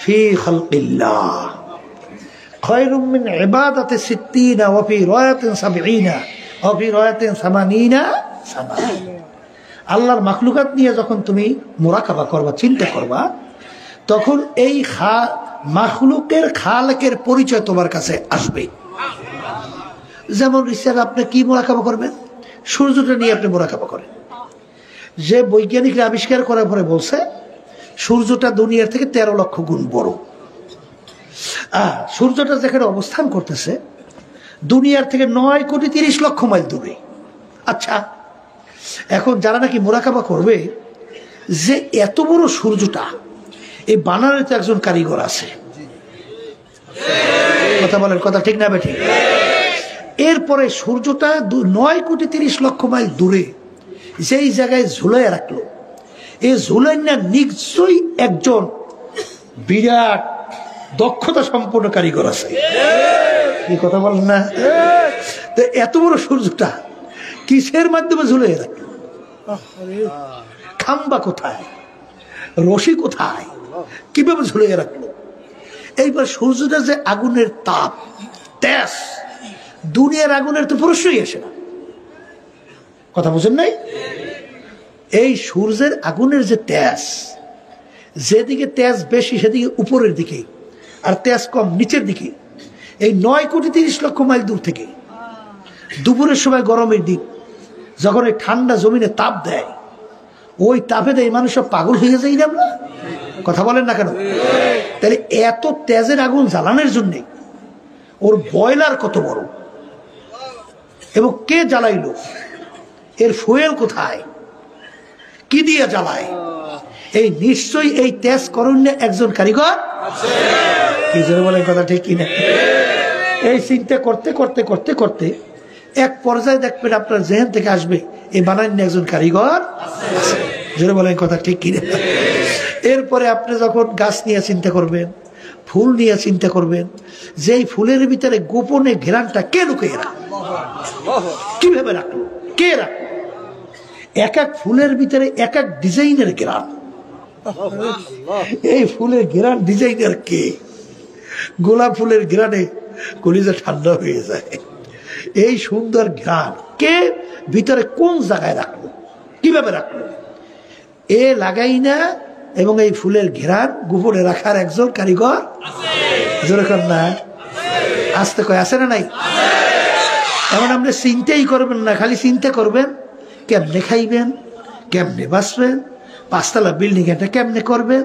ফি খালকিল্লাহ খায়রুম মিন ইবাদাতি 60 ওয়া ফি রায়াতিন 70 ওয়া ফি রায়াতিন 80 সানা। আল্লাহর মাখলুকাত নিয়ে যখন তুমি মুরাকাবা করবা, চিন্তা করবা, তখন এই মাখলুকের খালেকের পরিচয় তোমার কাছে আসবে। যেমন রিসার্চ আপনি কি মুরাকাবা করবেন? সূর্যটা নিয়ে আপনি মুরাকাবা করেন। যে বৈজ্ঞানিকরা আবিষ্কার করার পরে বলছে সূর্যটা দুনিয়ার থেকে 13 লক্ষ গুণ বড়। সূর্যটা যেখানে অবস্থান করতেছে দুনিয়ার থেকে 9,30,00,000 মাইল দূরে। আচ্ছা, এখন যারা নাকি মোরাকাবা করবে যে এত বড় সূর্যটা এই বানানোর তো একজন কারিগর আছে, কথা বলেন, কথা ঠিক না বেঠিক? এরপরে সূর্যটা 9,30,00,000 মাইল দূরে যেই জায়গায় ঝুলাই রাখলো, এই ঝুলাই না নিশ্চয়ই একজন বিরাট দক্ষতা সম্পন্ন কারিগর আছে। এই কথা বলেন না? তো এত বড় সূর্যটা কিসের মাধ্যমে ঝুলাই রাখলো? খাম্বা কোথায়, রশি কোথায়, কিভাবে ঝুলিয়ে রাখলো? এইবার সূর্যটা যে আগুনের তাপ, তেজ, দুনিয়ার আগুনের তো প্রশ্নই আসে না। কথা বুঝেন নাই? এই সূর্যের আগুনের যে তেজ, যেদিকে তেজ বেশি সেদিকে উপরের দিকে, আর তেজ কম নিচের দিকে। এই 9,30,00,000 মাইল দূর থেকে দুপুরের সময় গরমের দিন যখন এই ঠান্ডা জমিনে তাপ দেয়, ওই তাপে দেয় মানুষ সব পাগল হয়ে যায় না? আমরা কথা বলেন না কেন? তাহলে এত তেজের আগুন জ্বালানোর জন্য ওর বয়লার কত বড়, এবং কে জ্বালাইলো, এর ফুয়েল কোথায়, কি দিয়ে জ্বালায়? এই নিশ্চয়ই এই তেজ করণে একজন কারিগর কি জন্য বলেন, কথা ঠিক কিনা? এই চিন্তা করতে করতে করতে করতে এক পর্যায়ে দেখবেন আপনার জেহেন থেকে আসবে এই বানান্য একজন কারিগর জোরে বলেন, কথা ঠিক কিনা? এরপরে আপনি যখন গাছ নিয়ে চিন্তা করবেন, ফুল নিয়ে চিন্তা করবেন, যেই ফুলের ভিতরে গোপনে ঘেরানটা কে লুকিয়ে রাখলো, কিভাবে রাখলো, কে রাখলো? এক এক ফুলের ভিতরে এক এক ডিজাইনের ঘেরান। এই ফুলের ঘেরান ডিজাইনার কে? গোলাপ ফুলের ঘেরানে কলিজা ঠান্ডা হয়ে যায়। এই সুন্দর ঘ্রাণ কে ভিতরে কোন জায়গায় রাখলো, কিভাবে রাখলো? এ লাগাই না, এবং এই ফুলের ঘেরান গোপনে রাখার একজন কারিগর যেরকম না আসতে কয়, আছে না নাই? এমন আপনি চিন্তাই করবেন না, খালি চিন্তা করবেন কেমনে খাইবেন, কেমনে বাঁচবেন, 5তলা বিল্ডিং এটা কেমনে করবেন,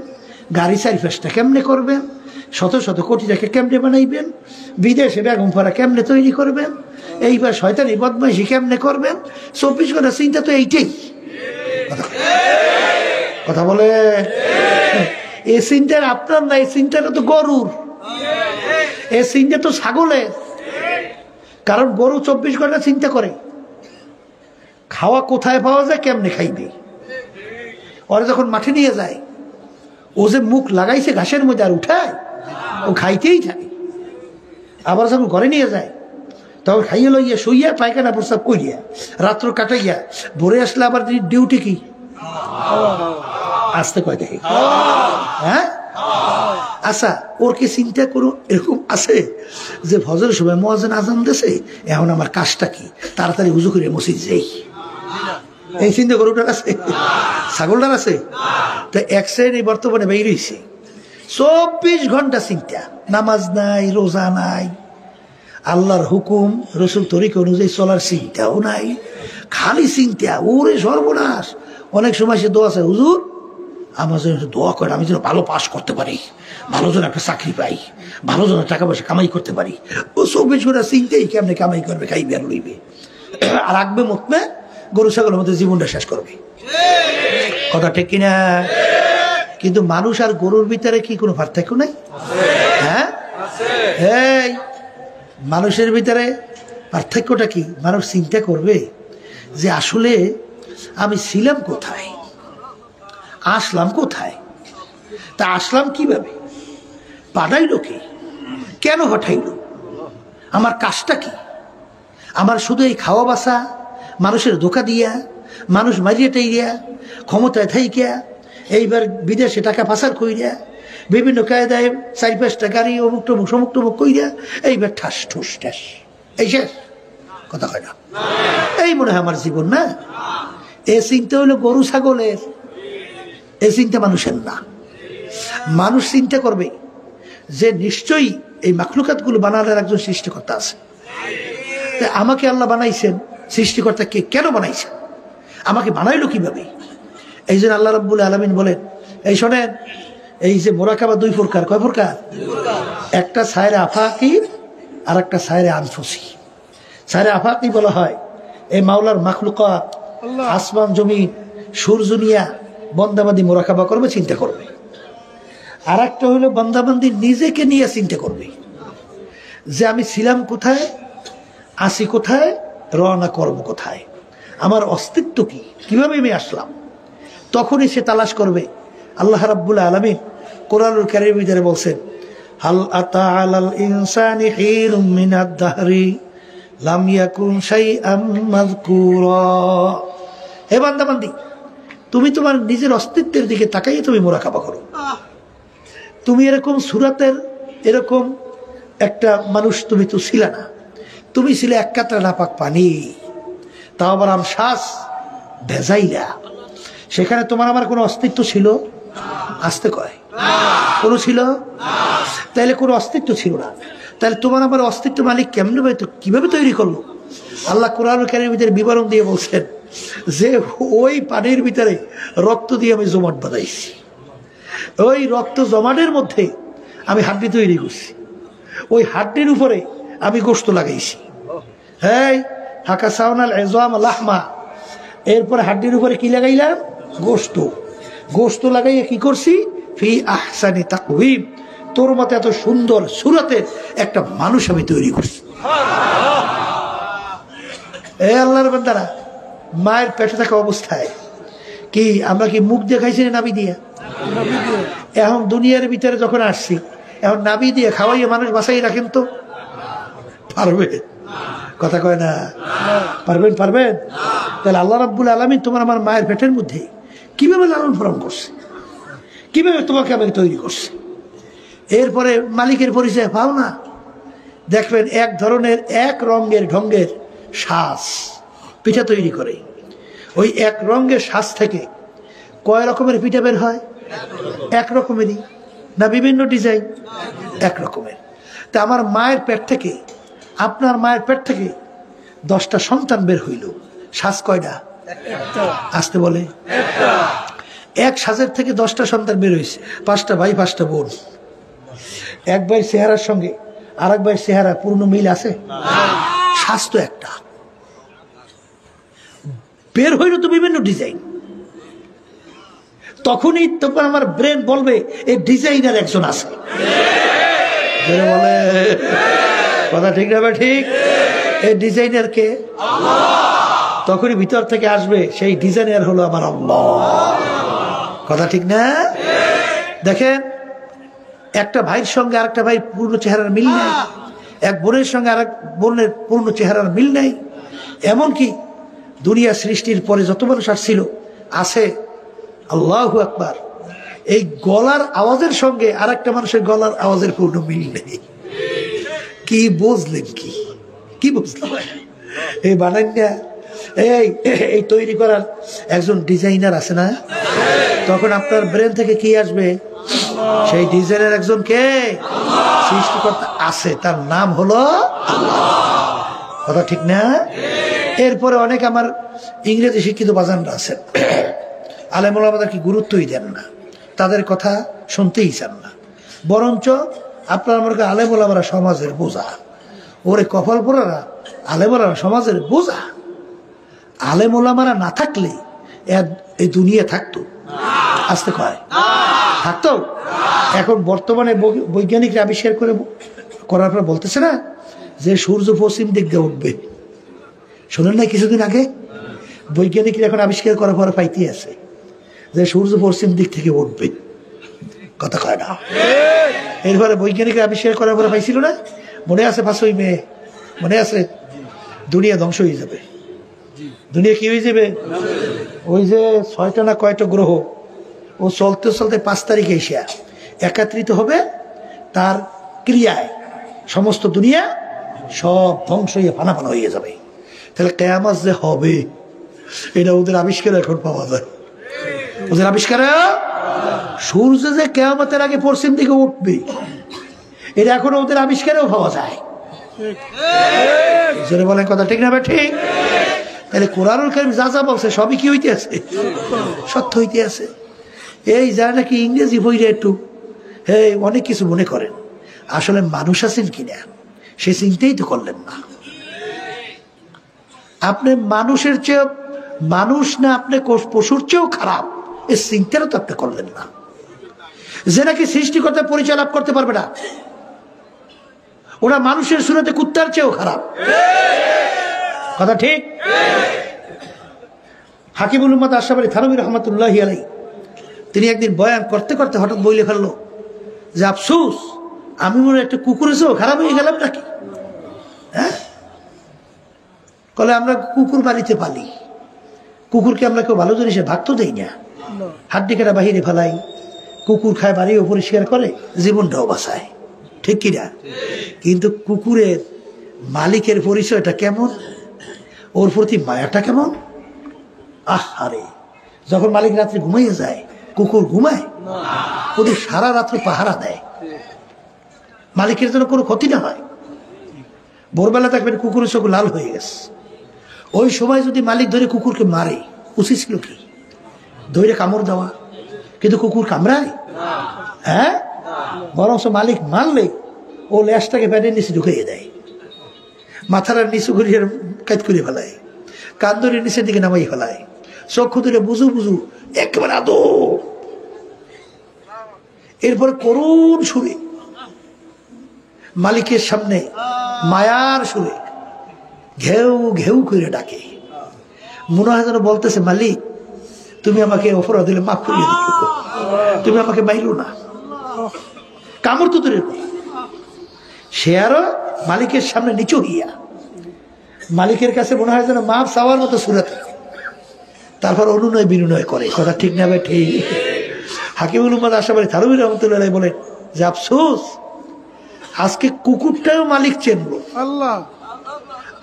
গাড়ি 4-5টা কেমনে করবেন, শত শত কোটি টাকা কেমনে বানাইবেন, বিদেশে বেগম ফারা কেমনে তৈরি করবেন, এইবার শয়তানি বদমাইশি কেমনে করবেন। 24 ঘন্টা চিন্তা তো এইটাই। কথা বলে, এই চিন্তার আপনার না, এই চিন্তাটা তো গরুর, এই চিন্তা তো ছাগলের। কারণ গরু 24 ঘন্টা চিন্তা করে খাওয়া কোথায় পাওয়া যায়, কেমনে খাইবে। ওরা যখন মাঠে নিয়ে যায়, ও যে মুখ লাগাইছে ঘাসের মধ্যে আর উঠায়, ও খাইতেই থাকে। আবার যখন ঘরে নিয়ে যায় তখন খাইয়ে লইয়া শুইয়া পায়খানা প্রস্তাব করিয়া রাত্র কাটাইয়া ভোরে আসলে আবার ডিউটি কি আসতে কয় দেখি। হ্যাঁ, আচ্ছা, ওর কি চিন্তা করো এরকম আছে যে ফজরের সময় মুয়াজ্জিন আজান দিয়েছে, এখন আমার কাজটা কি, তাড়াতাড়ি উযু করে মসজিদ যাই, এই চিন্তা গরুটার আছে, ছাগলটার আছে? তো এক শ্রেণী বর্তমানে বের হয়েছে 24 ঘন্টা চিন্তা, নামাজ নাই, রোজা নাই, আল্লাহর হুকুম রসুল তরিকা অনুযায়ী চলার চিন্তাও নাই, খালি চিন্তা। ওরে সর্বনাশ! অনেক সময় সে দোয়া আছে, হুজুর আমার জন্য দোয়া করে আমি যেন ভালো পাস করতে পারি, ভালো যেন একটা চাকরি পাই, ভালো যেন টাকা পয়সা কামাই করতে পারি। ও 24 ঘন্টা চিন্তাই কেমনে কামাই করবে, খাইবে আর লইবে, আর রাখবে মতমে গরু ছাগলের মধ্যে জীবনটা শেষ করবে। কথা ঠিক কিনা? কিন্তু মানুষ আর গরুর ভিতরে কি কোনো পার্থক্য নাই? হ্যাঁ, এই মানুষের ভিতরে পার্থক্যটা কি? মানুষ চিন্তা করবে যে আসলে আমি ছিলাম কোথায়, আসলাম কোথায়, তা আসলাম কিভাবে, পাঠাইলো কে, কেন পাঠাইলো, আমার কাজটা কি, আমার শুধু এই খাওয়া বাসা, মানুষের ধোকা দিয়া, মানুষ মারিয়া টাইয়া, ক্ষমতায় থাইকিয়া, এইবার বিদেশে টাকা পাচার কইরা, বিভিন্ন কায়দায় 4-5টা গাড়ি অমুক টমুক সমুক টমুক কইরা, এইবার ঠাস ঠুস ঠাস, এই শেষ, কথা কয় না? এই মনে হয় আমার জীবন না? এ চিন্তা হইলো গরু ছাগলের, এ চিন্তা মানুষের না। মানুষ চিন্তা করবে যে নিশ্চয়ই এই মাখলুকাতগুলো বানানোর একজন সৃষ্টিকর্তা আছে। আমাকে আল্লাহ বানাইছেন, সৃষ্টিকর্তা কে, কেন বানাইছেন, আমাকে বানাইলো কিভাবে? এই জন্য আল্লাহ রাব্বুল আলামিন বলেন, এই শোনেন, এই যে মোরাকাবা 2 প্রকার, কয় প্রকার? একটা সায়রে আফাকি আর একটা সায়রে আনফুসি। সায়রে আফাকি বলা হয় এই মাওলার মাখলুকাত, আসমান জমিন সূর্য নিয়া বন্দাবান্দি মোরাকাবা করবে, চিন্তা করবে। আর একটা হলো বন্দাবান্দি নিজেকে নিয়ে চিন্তা করবে যে আমি ছিলাম কোথায়, আসি কোথায়, রওনা করব কোথায়, আমার অস্তিত্ব কি, কিভাবে আমি আসলাম। তখনই সে তালাশ করবে। আল্লাহ রাব্বুল আলামিন কোরআনুল কারীমের ভিতরে বলছেন, হাল আতা আলাল ইনসানি হিরুম মিনাদ দাহরি লাম ইয়াকুন শাইআম মাযকুরা। হে বান্দাবান্দি, তুমি তোমার নিজের অস্তিত্বের দিকে তাকাইয়ে তুমি মোরাকাবা করো। তুমি এরকম সুরাতের এরকম একটা মানুষ তুমি তো ছিলে না, তুমি ছিলে এক কাতরা নাপাক পানি, তাও আবার আমশ্বাস ভেজাইলা। সেখানে তোমার আমার কোনো অস্তিত্ব ছিল? আসতে কয় কোনো ছিল? তাইলে কোনো অস্তিত্ব ছিল না। তাহলে তোমার আমার অস্তিত্ব মালিক কেমনে কিভাবে তৈরি করলো? আল্লাহ কোরআনুল কারীমের ভিতরে বিবরণ দিয়ে বলছেন যে ওই পানির ভিতরে রক্ত দিয়ে আমি জমাট বাঁধাইছি, ওই রক্ত জমাটের মধ্যে আমি হাড্ডি তৈরি করছি, ওই হাড্ডির উপরে আমি গোশত লাগাইছি। হ্যাঁ, হাকা সাউনাল এজাম লাহমা, এরপরে হাড্ডির উপরে কি লাগাইলাম? গোশত। গোশত লাগাইয়া কি করছি? ফি আহসানি তাকওয়িম, তোর মতো এত সুন্দর সুরতের একটা মানুষ আমি তৈরি করছি। এ আল্লাহর বান্দারা, মায়ের পেটে থাকা অবস্থায় কি আমরা কি মুখ দিয়ে খাইছি না নাবি দিয়ে? এখন দুনিয়ার ভিতরে যখন আসছি, এখন নাবি দিয়ে খাওয়াইয়ে মানুষ বাসাই রাখেন তো পারবে? কথা কয় না, পারবেন? পারবেন? তাহলে আল্লাহ রাব্বুল আলামিন তোমার আমার মায়ের পেটের মধ্যে কিভাবে লালন পালন করছে, কিভাবে তোমাকে আমি তৈরি করছে। এরপরে মালিকের পরিচয় পাও না, দেখবেন এক ধরনের এক রঙের ঢঙ্গের শ্বাস পিঠা তৈরি করে। ওই এক রঙের শ্বাস থেকে কয় রকমের পিঠা বের হয়? এক রকমেরই না বিভিন্ন ডিজাইন? এক রকমের। তা আমার মায়ের পেট থেকে, আপনার মায়ের পেট থেকে 10টা সন্তান বের হইল, শ্বাস কয়টা? আসতে বলে এক শ্বাসের থেকে 10টা সন্তান বের হয়েছে, 5টা ভাই 5টা বোন। এক ভাইয়ের চেহারার সঙ্গে আর এক ভাইয়ের চেহারা পূর্ণ মিল আছে? শ্বাস তো একটা, বের হইল তো বিভিন্ন ডিজাইন। তখনই তখন আমার ব্রেন বলবে এই ডিজাইনার একজন আছে। বলে কথা ঠিক না? ঠিক। এই ডিজাইনার কে? তখনই ভিতর থেকে আসবে সেই ডিজাইনার হলো আমার আল্লাহ। কথা ঠিক না? দেখেন, একটা ভাইয়ের সঙ্গে আরেকটা ভাই পূর্ণ চেহারার মিল নাই, এক বোনের সঙ্গে আরেক বোনের পূর্ণ চেহারার মিল নাই। এমনকি দুনিয়া সৃষ্টির পরে যত মানুষ আসছিল আছে, আল্লাহু আকবার, এই গলার আওয়াজের সঙ্গে আর একটা মানুষের গলার আওয়াজের পূর্ণ মিল নেই। কি বুঝলেন? কি বুঝলেন? এই বানাইনা এই তৈরি করার একজন ডিজাইনার আছে না? তখন আপনার ব্রেন থেকে কি আসবে? সেই ডিজাইনের একজন কে? সৃষ্টিকর্তা আছে, তার নাম হলো আল্লাহ। কথা ঠিক না? এরপরে অনেক আমার ইংরেজি শিক্ষিত বাজানরা আছেন, আলেম ওলামাদেরকে গুরুত্বই দেন না, তাদের কথা শুনতেই চান না, বরঞ্চ আপনার আমার আলেম ওলামারা সমাজের বোঝা। ওরে কপাল পোড়ারা, আলেম ওলামারা সমাজের বোঝা। আলেম ওলামারা না থাকলে এই দুনিয়া থাকতো? আসতে কয় থাকতো? এখন বর্তমানে বৈজ্ঞানিকরা আবিষ্কার করার পর বলতেছে না যে সূর্য পশ্চিম দিক দিয়ে উঠবে। শোনেন না কিছুদিন আগে বৈজ্ঞানিকরা এখন আবিষ্কার করার পর পাইতে আছে যে সূর্য পশ্চিম দিক থেকে উঠবে। কথা কয় না? এরপরে বৈজ্ঞানিকরা আবিষ্কার করার পরে পাইছিল না, মনে আছে 5ই মে? মনে আছে? দুনিয়া ধ্বংস হয়ে যাবে। দুনিয়া কি হয়ে যাবে? ওই যে 6টা না কয়টা গ্রহ ও চলতে চলতে 5 তারিখে এসে একাত্রিত হবে, তার ক্রিয়ায় সমস্ত দুনিয়া সব ধ্বংস হয়ে ফানাফানা হয়ে যাবে। তাহলে কিয়ামত যে হবে এটা ওদের আবিষ্কারে এখন পাওয়া যায়। ওদের আবিষ্কারে সূর্য যে কিয়ামতের আগে পশ্চিম দিকে উঠবে এটা এখন ওদের আবিষ্কারেও পাওয়া যায়। বলেন কথা ঠিক না? ঠিক। তাহলে কোরআনুল কারীম যা যা বলছে সবই কি হইতে আছে? সত্য হইতে আছে। এই যা নাকি ইংরেজি বইরে একটু অনেক কিছু মনে করেন, আসলে মানুষ আছেন কিনা সে চিন্তাই তো করলেন না। আপনি মানুষের চেয়ে মানুষ না, আপনি পশুর চেয়েও খারাপ, এই চিন্তাটা তো আপনি করলেন না। যে নাকি সৃষ্টিকর্তা পরিচয় লাভ করতে পারবে না, ওরা মানুষের সুরতে কুত্তার চেয়েও খারাপ। কথা ঠিক? হাকিমুল উম্মাত আশরাফ আলী থানভী রহমাতুল্লাহি আলাইহি তিনি একদিন বয়ান করতে করতে হঠাৎ বলে ফেললো যে আফসোস, আমি মনে একটা কুকুরের চেয়েও খারাপ হয়ে গেলাম নাকি? হ্যাঁ, কলে আমরা কুকুর বাড়িতে পালি, কুকুরকে আমরা কেউ ভালো জিনিসে ভাগ তো দেই না, হাড্ডি কাটা বাহিরে ফেলাই, কুকুর খায়, বাড়িও পরিষ্কার করে, জীবনটাও বাঁচায়, ঠিক কিনা? কিন্তু কুকুরের মালিকের পরিচয়টা কেমন, ওর প্রতি মায়াটা কেমন? আহারে, যখন মালিক রাত্রে ঘুমাইয়ে যায়, কুকুর ঘুমায়? ওদের সারা রাত্রে পাহারা দেয়, মালিকের জন্য কোনো ক্ষতি না হয়। ভোরবেলা দেখবেন কুকুরের চোখ লাল হয়ে গেছে, ওই সময় যদি মালিক ধরে কুকুরকে মারে, উচিত ছিল কি? ধরে কামড় দেওয়া, কিন্তু কুকুর কামড়ায়? হ্যাঁ, বরং মালিক মারলে ও ল্যাসটাকে প্যাডের নিচে ঢুকিয়ে দেয়, মাথার নিচু ঘুরিয়ে কাজ করে ফেলায়, কান্দরের নিচের দিকে নামাই ফেলায়, চক্ষু দিলে বুঝু বুঝু একেবারে আদো। এরপরে করুণ সুরে মালিকের সামনে মায়ার সুরে ঘেউ ঘেউ করে ডাকে, মনে হয় যেন বলতেছে, মালিক তুমি আমাকে অপরাধ দিলে মাফ করিয়ে দিও, তুমি আমাকে মাইরো না। কামড় তো দূরের কথা, সে আরো মালিকের সামনে নিচু হইয়া মালিকের কাছে মনে হয় যেন মাফ চাওয়ার মতো সুরাতে, তারপর অনুনয় বিনুনয় করে। কথা ঠিক না ভাই? ঠিক। হাকিমুল উম্মাত আশরাফ আলী থানভী রহমাতুল্লাহি আলাইহি বলেন যে আফসোস, আজকে কুকুরটাও মালিক চেনলো আল্লাহ,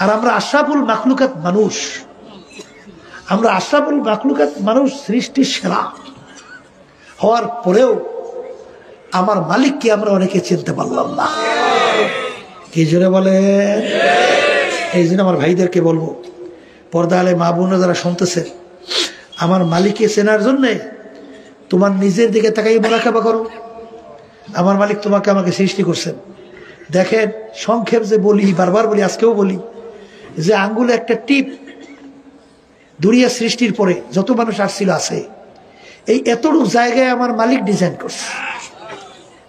আর আমরা আশরাফুল মাখলুকাত মানুষ, আমরা আশরাফুল মাখলুকাত মানুষ, সৃষ্টির সেরা হওয়ার পরেও আমার মালিককে আমরা অনেকে চিনতে পারলাম না। কি জোরে বলে? এই জন্য আমার ভাইদেরকে বলবো, পর্দা আলে মা বোনরা যারা শুনতেছেন, আমার মালিককে চেনার জন্যে তোমার নিজের দিকে তাকাই মোরাকাবা করো। আমার মালিক তোমাকে আমাকে সৃষ্টি করছেন। দেখেন, সংক্ষেপ যে বলি, বারবার বলি, আজকেও বলি, যে আঙ্গুলে একটা টিপ দুনিয়া সৃষ্টির পরে যত মানুষ আসছিল আছে, এই এতটুকু জায়গায় আমার মালিক ডিজাইন করছে।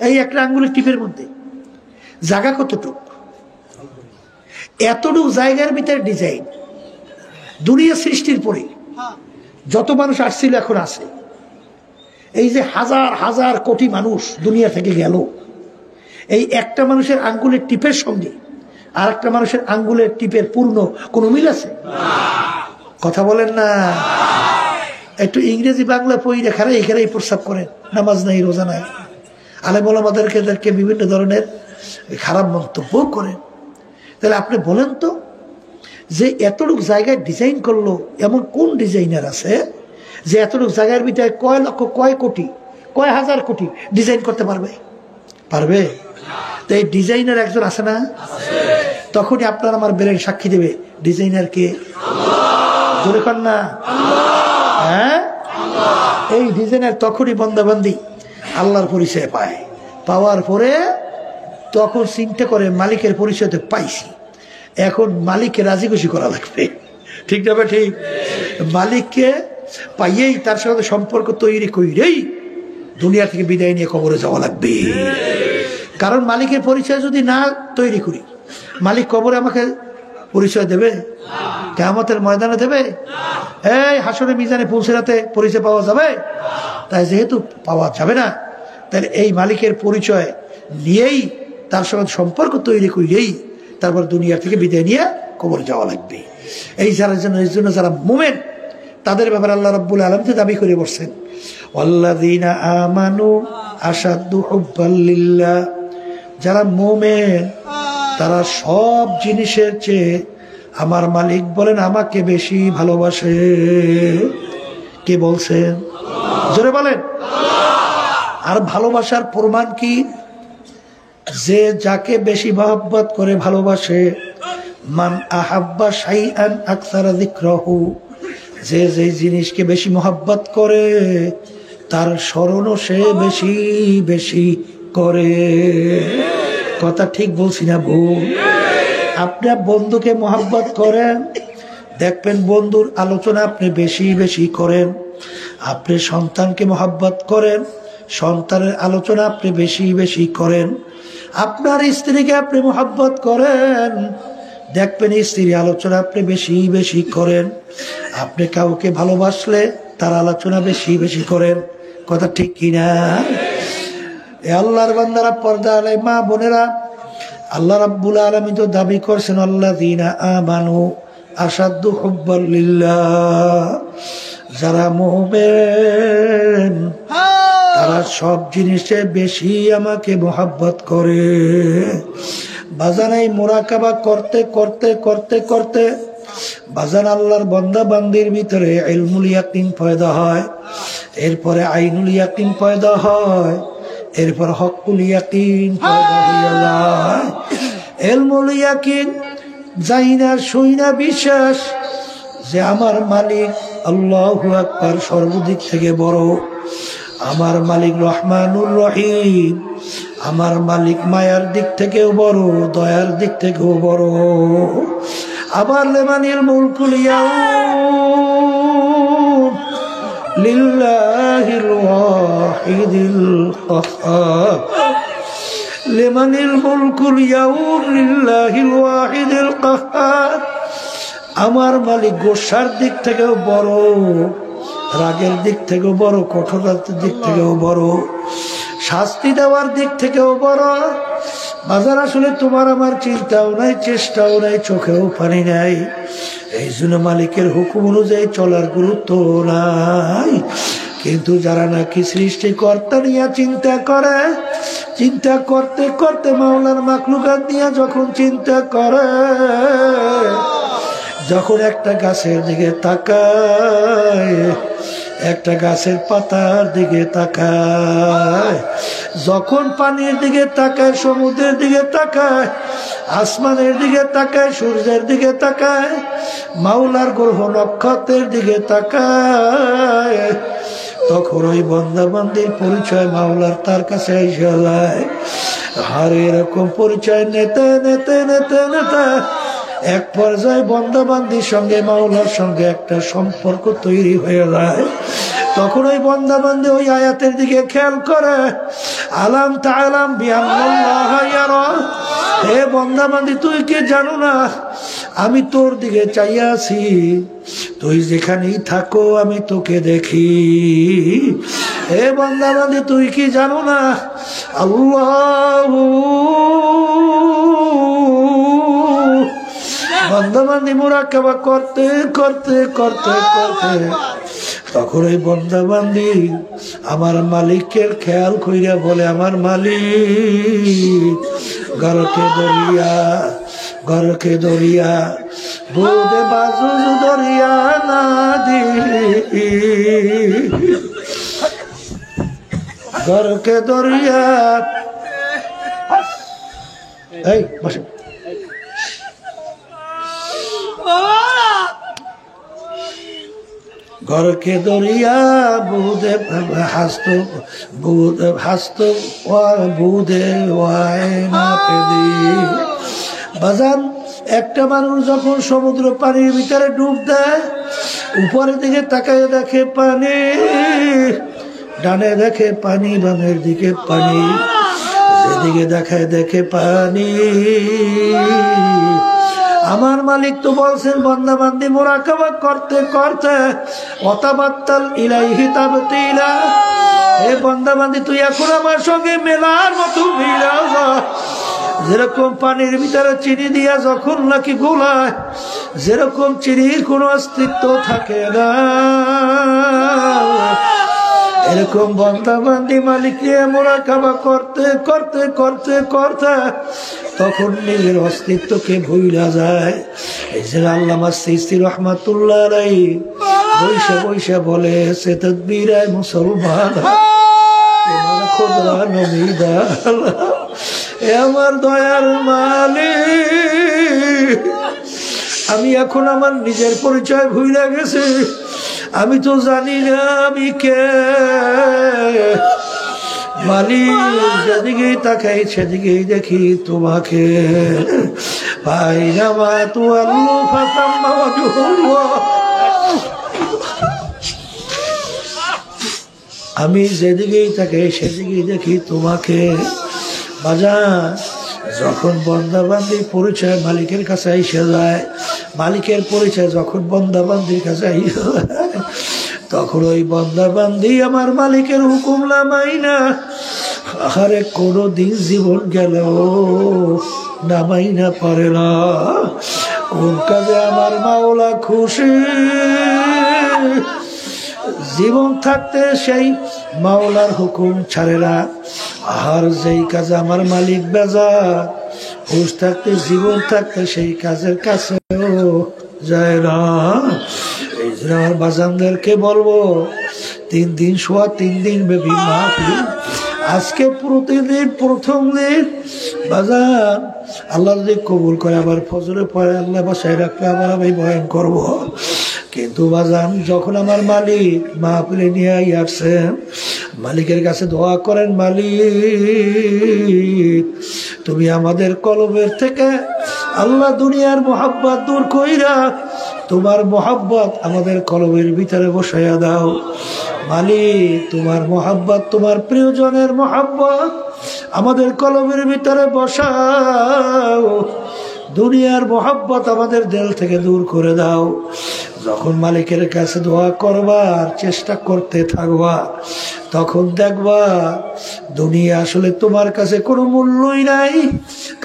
এই একটা আঙ্গুলের টিপের মধ্যে জায়গা কতটুকু, এতটুকু জায়গার ভিতরে ডিজাইন। দুনিয়া সৃষ্টির পরে যত মানুষ আসছিল এখন আছে, এই যে হাজার হাজার কোটি মানুষ দুনিয়া থেকে গেল, এই একটা মানুষের আঙ্গুলের টিপের সঙ্গে আর একটা মানুষের আঙ্গুলের টিপের পূর্ণ কোনো মিল আছে? কথা বলেন না। একটু ইংরেজি বাংলা পড়ে খারাই এখানেই প্রস্তাব করেন, নামাজ নাই, রোজা নাই, আলেম ওলামাদেরকে বিভিন্ন ধরনের খারাপ মন্তব্য করেন। তাহলে আপনি বলেন তো, যে এতটুকু জায়গায় ডিজাইন করলো, এমন কোন ডিজাইনার আছে যে এতটুকু জায়গার ভিতরে কয় লক্ষ, কয় কোটি, কয় হাজার কোটি ডিজাইন করতে পারবে? পারবে? তো এই ডিজাইনার একজন আছে না? তখনই আপনার আমার ব্রেন সাক্ষী দেবে ডিজাইনার কে? জোরে কর না। হ্যাঁ, এই ডিজাইনার তখনই বন্দাবন্দি আল্লাহর পরিচয় পায়। পাওয়ার পরে তখন চিন্তা করে মালিকের পরিচয় তো পাইছি, এখন মালিককে রাজি খুশি করা লাগবে। ঠিক না? ঠিক। মালিককে পাইয়েই তার সাথে সম্পর্ক তৈরি করেই দুনিয়া থেকে বিদায় নিয়ে কবরে যাওয়া লাগবে। কারণ মালিকের পরিচয় যদি না তৈরি করি, মালিক কবরে আমাকে পরিচয় দেবে? কিয়ামতের ময়দানে দেবে? এই হাসরে মিজানে পৌঁছাতে পরিচয় পাওয়া যাবে? তাই যেহেতু পাওয়া যাবে না, তাহলে এই মালিকের পরিচয় নিয়েই তার সঙ্গে সম্পর্ক তৈরি করেই তারপর দুনিয়া থেকে বিদায় নিয়ে কবরে যাওয়া লাগবে। এই জন্য যারা মুমিন, তাদের ব্যাপারে আল্লাহ রাব্বুল আলামিন দাবি করে বসছেন, ওয়াল্লাযীনা আমানু আশাদ্দু হুব্বাল লিল্লাহ। যারা মুমিন তারা সব জিনিসের চেয়ে আমার মালিক বলেন আমাকে বেশি ভালোবাসে। কে বলছেন? জোরে বলেন। আর ভালোবাসার প্রমাণ কি? যে যাকে বেশি মহব্বত করে ভালোবাসে, মান আহাব্বা শাইআন আকসারা যিকরাহু, যে যে জিনিসকে বেশি মহব্বত করে তার স্মরণও সে বেশি বেশি করে। কথা ঠিক বলছি না ভুল? আপনার বন্ধুকে মোহাব্বত করেন, দেখবেন বন্ধুর আলোচনা আপনি বেশি বেশি করেন। আপনি সন্তানকে মোহাব্বত করেন, সন্তানের আলোচনা আপনি বেশি বেশি করেন। আপনার স্ত্রীকে আপনি মোহাব্বত করেন, দেখবেন স্ত্রীর আলোচনা আপনি বেশি বেশি করেন। আপনি কাউকে ভালোবাসলে তার আলোচনা বেশি বেশি করেন। কথা ঠিক কিনা? এ আল্লাহর বান্দারা, পর্দা আলাই মা বোনেরা, আল্লাহ রাব্বুল আলামিন তো দাবি করছেন আল্লাযীনা আমানু আশাদ্দু হুব্বান লিল্লাহ। যারা মুমিন তারা সব জিনিসে বেশি আমাকে মোহাব্বত করে। বাজান এই মুরাকাবা করতে করতে করতে করতে বাজান আল্লাহর বান্দা বান্দির ভিতরে ইলমুল ইয়াকিন পয়দা হয়, এরপরে আইনুল ইয়াকিন পয়দা হয়, এরপর হকুল ইয়াকিন পয়দা হয়ে যায়। ইলমুল ইয়াকিন জাইনা শুইনা বিশ্বাস যে আমার মালিক আল্লাহু আকবার সর্বদিক থেকে বড়, আমার মালিক রহমানুর রহিম, আমার মালিক মায়ার দিক থেকেও বড়, দয়ার দিক থেকেও বড়। আবার লিমানিল মুলকুল ইয়াউম লিল্লাহিল ওয়াহিদিল কাহ্হার। লিমানিল মুলকুল ইয়াউম লিল্লাহিল ওয়াহিদিল কাহ্হার। আমার মালিক গোসার দিক থেকেও বড়, রাগের দিক থেকেও বড়, কঠোরতার দিক থেকেও বড়, শাস্তি দেওয়ার দিক থেকেও বড়। বাজার আসলে তোমার আমার চিন্তাও নাই, চেষ্টাও নাই, চোখেও পানি নাই। এই জন্য মালিকের হুকুম অনুযায়ী চলার গুরুত্ব নাই। কিন্তু যারা নাকি সৃষ্টিকর্তা নিয়ে চিন্তা করে, চিন্তা করতে করতে মাওলার মাখলুকাত নিয়ে যখন চিন্তা করে, যখন একটা গাছের দিকে তাকায়, একটা গাছের পাতার দিকে তাকায়, যখন পানির দিকে তাকায়, সমুদ্রের দিকে তাকায়, আসমানের দিকে তাকায়, সূর্যের দিকে তাকায়, মাওলার গ্রহ নক্ষত্রের দিকে তাকায়, তখন ওই বান্দা বান্দির পরিচয় মাওলার তার কাছে এসে যায়। আর এরকম পরিচয় নেতে নেতে নেতে নেতে এক পর্যায়ে বান্দা বান্দির সঙ্গে মাওলার সঙ্গে একটা সম্পর্ক তৈরি হয়ে যায়। তখন ওই বান্দা বান্দি ওই আয়াতের দিকে খেয়াল করে, আলাম তাআলাম বিআন্নাল্লাহ ইয়ারা। হে বান্দা বান্দি, তুই কি জানো না আমি তোর দিকে চাইয়া আছি, তুই যেখানেই থাকো আমি তোকে দেখি। হে বান্দা বান্দি, তুই কি জানো না আল্লাহু বান্দা বান্দি মুরাকাবা করতে করতে করতে করতে তখন ওই বান্দা বান্দি আমার মালিকের খেয়াল কইরা বলে, আমার মালিক ঘরকে দরিয়া, ঘরকে দরিয়া, বুদে বাজু দরিয়া না দি, ঘরকে দরিয়া। এই বসে ঘরকে দরিয়া বুদে হাসত, বুদে হাসত, বুদে না পেদি। বাজান একটা মানুষ যখন সমুদ্র পানির ভিতরে ডুব দেয়, উপরের দিকে তাকায় দেখে পানি, ডানে দেখে পানি, বামের দিকে পানি, যেদিকে দেখায় দেখে পানি। আমার মালিক তো বলছেন বান্দা বান্দি মুরাকাবা করতে করতে ওয়াতাবাত্তাল ইলাইহি তাবতিলা। হে বান্দা বান্দি, তুই এখন আমার সঙ্গে মেলার মতো মিলা যা। যেরকম পানির ভিতরে চিনি দিয়া যখন নাকি গোলায়, যেরকম চিনির কোনো অস্তিত্ব থাকে না, এরকম বান্দা বান্দি মালিককে মুরাকাবা করতে করতে করতে করতে তখন নিজের অস্তিত্বকে ভুলা যায়। এই যে আল্লামা সিস্তি রাহমাতুল্লাহ আলাইহি বৈশা বৈশা বলে, সে তদবিরায় মুসলমান তোমার খোদা নবীদা। এ আমার দয়ার মালিক, আমি এখন আমার নিজের পরিচয় ভুলে গেছি। আমি তো জানি না আমি কে। মালিক যেদিকেই তাকাই সেদিকেই দেখি তোমাকে। বাইনামা তুয়াল্লু ফাসাম্মা ওয়াজহুল্লাহ, আমি যেদিকেই তাকাই সেদিকেই দেখি তোমাকে। বাজার যখন বন্দাবান্দি পরিচয় মালিকের কাছে এসে যায়, মালিকের পরিচয় যখন বন্দাবান্দির কাছে এসে যায়, তখন ওই বন্দাবান্দি আমার মালিকের হুকুম নামাই না। আরে কোনো দিন জীবন গেল নামাই না পারে না। কোন কাজে আমার মাওলা খুশি, জীবন থাকতে সেই মাওলার হুকুম ছাড়ে না। আর যেই কাজে আমার মালিক বেজার, হুশ থাকতে জীবন থাকতে সেই কাজের কাছেও যায় না। এই জন্য আমার বাজানদেরকে বলবো, 3 দিন সোয়া 3 দিন ব্যাপী মাহফিল। আজকে প্রতিদিন প্রথম দিন বাজান, আল্লাহ যদি কবুল করে আবার ফজরে পরে আল্লাহ বাসায় রাখলে আবার আমি বয়ান করবো। কিন্তু বাজান যখন আমার মালিক মাহফিলে নিয়ে আসছেন, মালিকের কাছে দোয়া করেন, মালিক তুমি আমাদের কলবের থেকে আল্লাহ দুনিয়ার মোহাব্বত দূর কইরা তোমার মোহাব্বত আমাদের কলবের ভিতরে বসাইয়া দাও। মালিক তোমার মোহাব্বত, তোমার প্রিয়জনের মোহাব্বত আমাদের কলবের ভিতরে বসাও। দুনিয়ার মোহাব্বত আমাদের দিল থেকে দূর করে দাও। যখন মালিকের কাছে দোয়া করবার চেষ্টা করতে থাকবা, তখন দেখবা দুনিয়া আসলে তোমার কাছে কোনো মূল্যই নাই।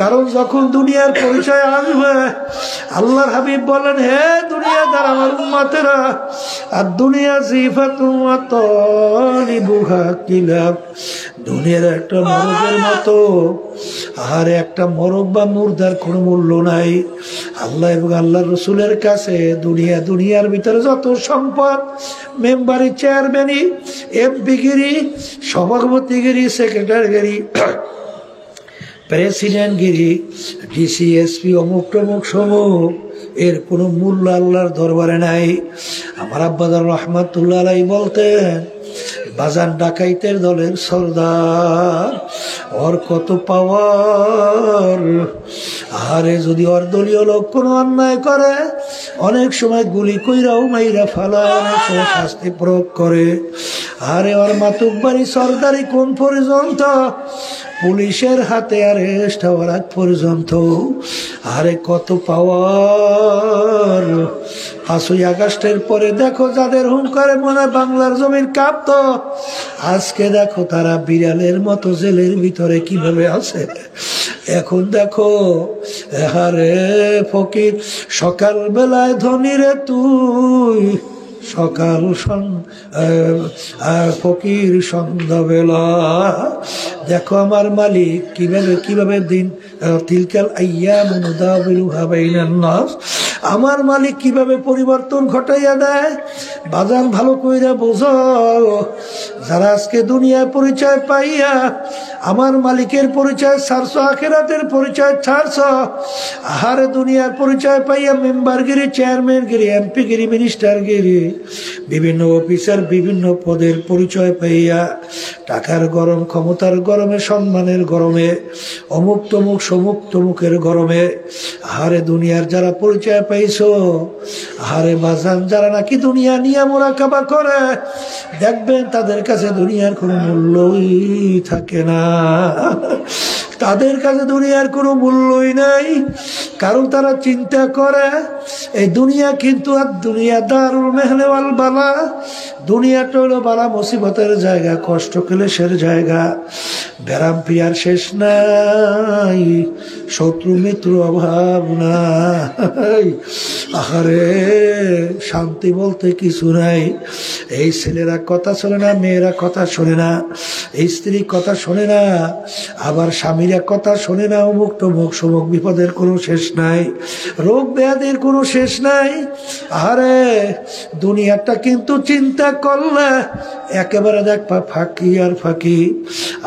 কারণ যখন দুনিয়ার পরিচয় আসবে, আল্লাহর হাবিব বলেন, হে দুনিয়াদার আমার উম্মতেরা, আর দুনিয়া জিফাতুন ওয়া তালিবুহা কিলাব, দুনিয়ার একটা মরগের মতো। আর একটা মরগ বা মুর্দার কোনো মূল্য নাই আল্লাহ এবং আল্লাহর রসুলের কাছে। দুনিয়ার ভিতরে যত সম্পদ, মেম্বারি, চেয়ারম্যানি, এমপিগিরি, সভাপতিগিরি, সেক্রেটারিগিরি, প্রেসিডেন্টগিরি, ডিসি, এসপি, অমুক টমুক সমুক, এর কোনো মূল্য আল্লাহর দরবারে নাই। আমার আব্বাজান রহমাতুল্লাহ আলাইহি বলতেন, বাজান ডাকাইতের দলের সর্দার, ওর কত পাওয়ার। আরে যদি ওর দলীয় লোক কোনো অন্যায় করে, অনেক সময় গুলি কইরাও মাইরা ফালায়, অনেক সময় শাস্তি প্রয়োগ করে। আরে ওর মাতুব্বারি সর্দারি কোন পর্যন্ত, পুলিশের হাতে অ্যারেস্ট হওয়ার আগ পর্যন্ত। আরে কত পাওয়ার। 5ই আগস্টের পরে দেখো যাদের হুঙ্কারে মনে বাংলার জমির কাঁপত, আজকে দেখো তারা বিড়ালের মতো জেলের ভিতরে কিভাবে আছে। এখন দেখো, আরে ফকির সকাল বেলায় ধনী রে তুই, সকাল ফকির সন্ধ্যাবেলা। দেখো আমার মালিক কিভাবে দিন, তিলকাল আইয়ামু নুদাবিলুহা বাইনান নাস, আমার মালিক কিভাবে পরিবর্তন ঘটাইয়া দেয়। বাজান ভালো কইরা বোঝো, যারা আজকে দুনিয়ার পরিচয় পাইয়া আমার মালিকের পরিচয় ছাড়ছো, আখিরাতের পরিচয় ছাড়ছো, আহারে দুনিয়ার পরিচয় পাইয়া মেম্বারগিরি, চেয়ারম্যানগিরি, এমপিগিরি, মিনিস্টারগিরি, বিভিন্ন অফিসার, বিভিন্ন পদের পরিচয় পাইয়া টাকার গরম, ক্ষমতার গরমে, সম্মানের গরমে, অমুক তমুক সমুক তমুকের গরমে, আহারে দুনিয়ার যারা পরিচয় পাইছো, আহারে বাজান যারা নাকি দুনিয়া নিয়ে মোরাকাবা করে, দেখবেন তাদের কাছে দুনিয়ার কোনো মূল্যই থাকে না। তাদের কাছে দুনিয়ার কোনো মূল্যই নাই। কারণ তারা চিন্তা করে এই দুনিয়া কিন্তু আর দুনিয়া দারুল মেহনে ওয়াল বালা, দুনিয়াটা হলো বালা মুসিবতের জায়গা, কষ্ট ক্লেশের জায়গা, ব্যারাম পিয়ার শেষ নাই, শত্রু মিত্র অভাব নাই। আহারে শান্তি বলতে কিছু নাই। এই ছেলেরা কথা শোনে না, মেয়েরা কথা শোনে না, এই স্ত্রী কথা শোনে না, আবার স্বামীরা কথা শোনে না। অমুক তমুক সমুক বিপদের কোনো শেষ নাই, রোগ ব্যাধির কোনো শেষ নাই। আরে দুনিয়াটা কিন্তু চিন্তা করলে একেবারে দেখবা ফাঁকি আর ফাঁকি।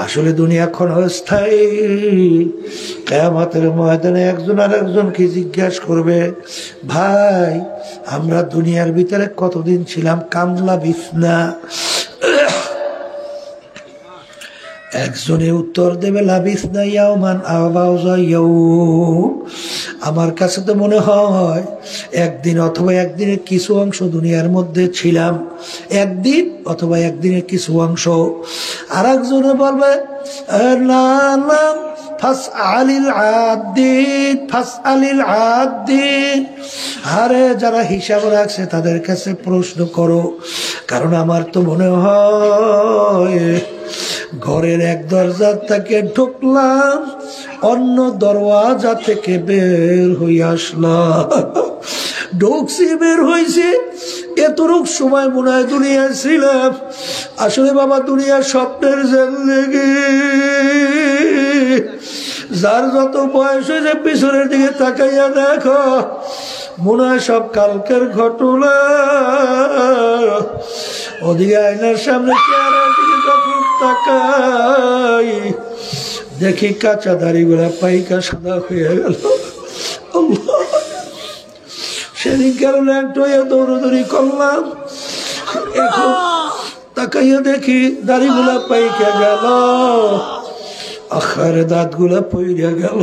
আসলে দুনিয়া ক্ষণস্থায়ী। কিয়ামতের ময়দানে একজন আর একজনকে জিজ্ঞাসা করবে, ভাই আমরা দুনিয়ার ভিতরে কতদিন ছিলাম? কামলা বিছনা, একজনে উত্তর দেবে লাবিসনা ইয়াওমান আও বা'যা ইয়াওম, আমার কাছে তো মনে হয় একদিন অথবা একদিনের কিছু অংশ দুনিয়ার মধ্যে ছিলাম, একদিন অথবা একদিনের কিছু অংশ। আর একজনে বলবে না না, ফাসআলিল আদ্দিন ফাসআলিল আদ্দিন, আরে যারা হিসাব রাখছে তাদের কাছে প্রশ্ন করো, কারণ আমার তো মনে হয় ঘরের এক দরজা থেকে ঢুকলাম, অন্য দরওয়াজা থেকে বের হয়ে আসলাম। ঢুকছি, বের হয়েছি, এতটুক সময় মনে হয় দুনিয়ায় ছিলাম। আসলে বাবা দুনিয়ার স্বপ্নের জিন্দেগি, যার যত বয়স হয়েছে পিছনের দিকে তাকাইয়া দেখো, মনে হয় সব কালকের ঘটনা। ওদিকে আয়নার সামনে চেহারার দিকে যখন তাকাই, দেখি কাঁচা দাড়িগুলা পাইকা সাদা হয়ে গেল। সেদিন কারণে একটু দৌড়দৌড়ি করলাম, এখন তাকাইয়া দেখি দাড়িগুলা পাইকা গেল, আখার দাঁতগুলা পইরা গেল,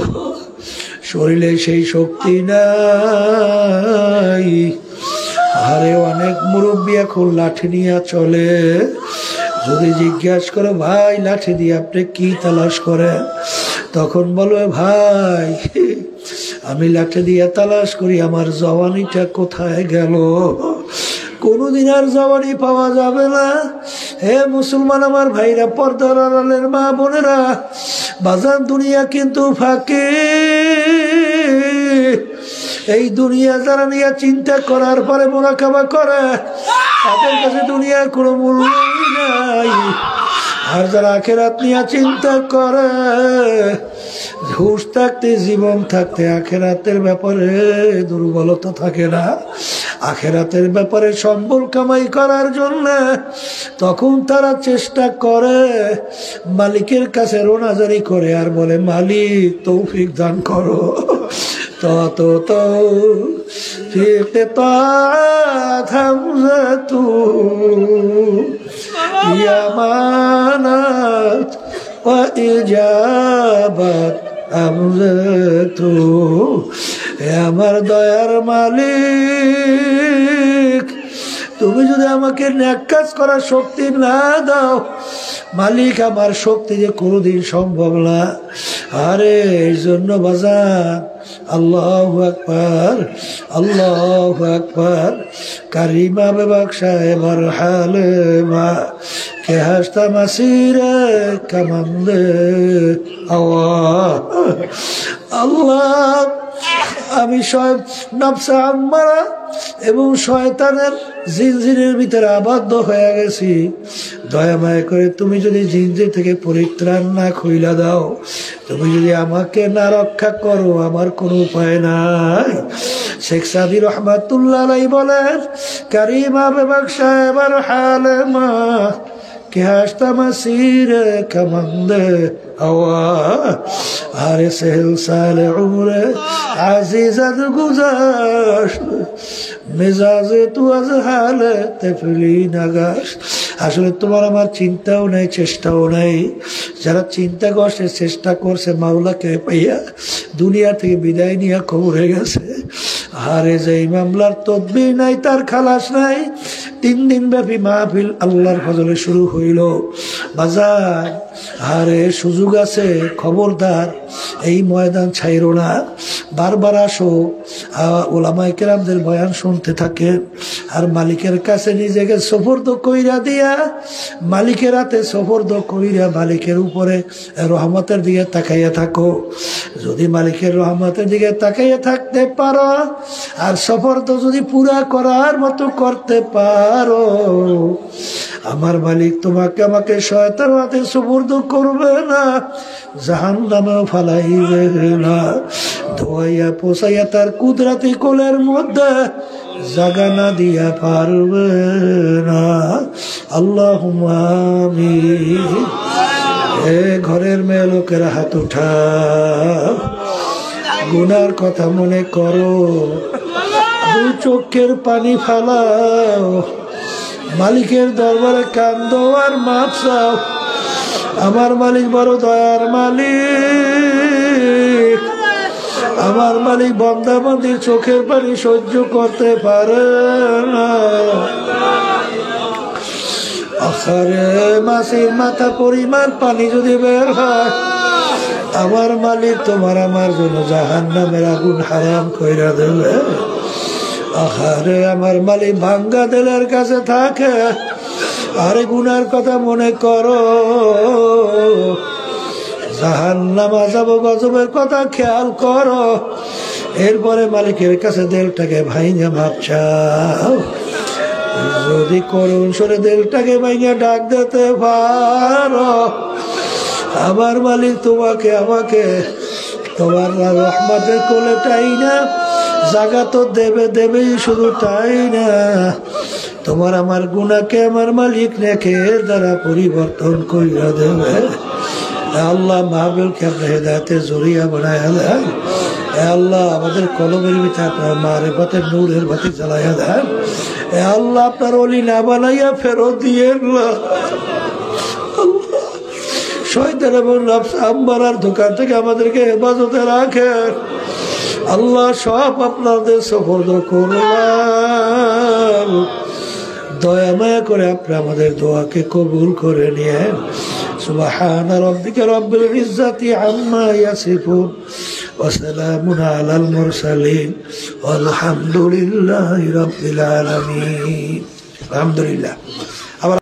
শরীরে সেই শক্তি নাই। আরে অনেক মুরব্বী এখন লাঠি নিয়ে চলে, যদি জিজ্ঞাসা করো ভাই লাঠি দিয়ে আপনি কি তালাশ করেন, তখন বলবে ভাই আমি লাঠি দিয়ে তালাশ করি আমার জওয়ানিটা কোথায় গেল। কোনদিন আর জওয়ানি পাওয়া যাবে না। হে মুসলমান আমার ভাইরা, পর্দার আড়ালের মা বোনেরা, বাজার দুনিয়া কিন্তু ফাঁকে। এই দুনিয়া যারা নিয়ে চিন্তা করার পরে মুরাকাবা করে, তাদের কাছে দুনিয়ার কোনো মূল্যই নাই। আর যারা আখিরাত নিয়ে চিন্তা করে, হুঁশ থাকতে জীবন থাকতে আখিরাতের ব্যাপারে দুর্বলতা থাকে না, আখিরাতের ব্যাপারে সম্বল কামাই করার জন্য তখন তারা চেষ্টা করে, মালিকের কাছে রোনাজারি করে আর বলে মালিক তৌফিক দান করো। তত তো হামজাতু ইয়ামানাত ওয়া ইজাবাত হামজাতু, হে আমার দয়ার মালিক, তুমি যদি আমাকে নেক কাজ করার শক্তি না দাও, মালিক আমার শক্তি যে কোনোদিন সম্ভব না। আরে এই জন্য বাজার আল্লাহু আকবার, আল্লাহু আকবার। কারিমা বেবাকশা এবার হালেমা কে হাসতা মাসিরে কামান্দে আওয়া। আল্লাহ, আমি নফসে আম্মারা এবং শয়তানের জিনজিরের ভিতরে আবদ্ধ হয়ে গেছি। দয়া মায়া করে তুমি যদি জিনজির থেকে পরিত্রাণ না খুইলা দাও, তুমি যদি আমাকে না রক্ষা করো, আমার কোনো উপায় নাই। শেখ সাদি রহমাতুল্লাহ আলাইহি বলেন, কারিমা বেবাকশা এবার হালেমা কে হাসতা মাসিরে কামান্দে আওয়া। আরে সেহেল সালে উমরে আজিজাত গুজাশত, মেজাজে তু আজ হালে তেফলি নাগাস। আসলে তোমার আমার চিন্তাও নাই, চেষ্টাও নাই। যারা চিন্তা করছে, চেষ্টা করছে মাওলাকে পাইয়া, দুনিয়া থেকে বিদায় নিয়ে খবরে গেছে। আরে যে মামলার তদবির নাই, তার খালাস নাই। 3 দিন ব্যাপী মাহফিল আল্লাহর ফজলে শুরু হইল। বাজার আরে সুযোগ আছে, খবরদার এই ময়দান ছাইরো না, বারবার আসো, ওলামায়ে কেরামদের বয়ান শুনতে থাকে। আর মালিকের কাছে নিজেকে সুপর্দ কইরা দিয়া, মালিকের হাতে সুপর্দ কইরা মালিকের উপরে রহমতের দিকে তাকাইয়া থাকো। যদি মালিকের রহমতের দিকে তাকাইয়া থাকতে পারো, আর সুপর্দ যদি পুরা করার মতো করতে পারো, আমার মালিক তোমাকে আমাকে শয়তানের হাতে সুপর্দ করবে না, জাহান্নামে ফালাইবে না, ধোয়াইয়া পোষাইয়া তার কুদরতি কোলের মধ্যে জাগা না দিয়া পারবে না। আল্লাহুম্মা আমিন। এ ঘরের মেয়ে লোকেরা হাত উঠাও, গুনার কথা মনে করো, 2 চোখের পানি ফালাও, মালিকের দরবারে কান্দো আর মাপ চাও। আমার মালিক বড় দয়ার মালিক। আমার মালিক বান্দা বান্দির চোখের পানি সহ্য করতে পারে না। আখারে মাছের মাথা পরিমাণ পানি যদি বের হয়, আমার মালিক তোমার আমার জন্য জাহান্নামের আগুন হারাম কইরা দেবে। আহারে আমার মালিক ভাঙ্গা দিলের কাছে থাকে, আরে গুনার কথা মনে করো, জাহান্নাম আযাব গজবের কথা খেয়াল করো, এরপরে মালিকের কাছে দিলটাকে ভাইঙ্গা মাপ চাও। যদি করুণ সরে দিলটাকে ভাইঙ্গা ডাক দিতে পারো, আমার মালিক তোমাকে আমাকে তোমার রহমতের কোলে টাই না জাগা তো দেবে দেবেই, শুধু তাই না তোমার আমার গুনাহকে আমার মালিক নেকের দ্বারা পরিবর্তন কইরা দেবে। আল্লাহ মাহবিলকে আপনার হেদায়েতের জরিয়া বানায়া দেন। আল্লাহ আমাদের কলমের ভিতরে আপনার মারিফতের নূরের বাতি জ্বালাইয়া দেন। আল্লাহ আপনার ওলি না বানাইয়া ফেরত দিয়ে শয়তান এবং নফস আম্মারার দোকান থেকে আমাদেরকে হেফাজতে রাখেন। আল্লাহ সব আপনাদের সুপুর্দ করলাম, দয়া মায়া করে আপনি আমাদের দোয়াকে কবুল করে নিয়েন। সুবহান রাব্বিকা রাব্বিল ইজ্জাতি আম্মা ইয়াসিফুন ওয়া সালামুন আলাল মুরসালিন ওয়ালহামদুলিল্লাহি রাব্বিল আলামিন। আলহামদুলিল্লাহ।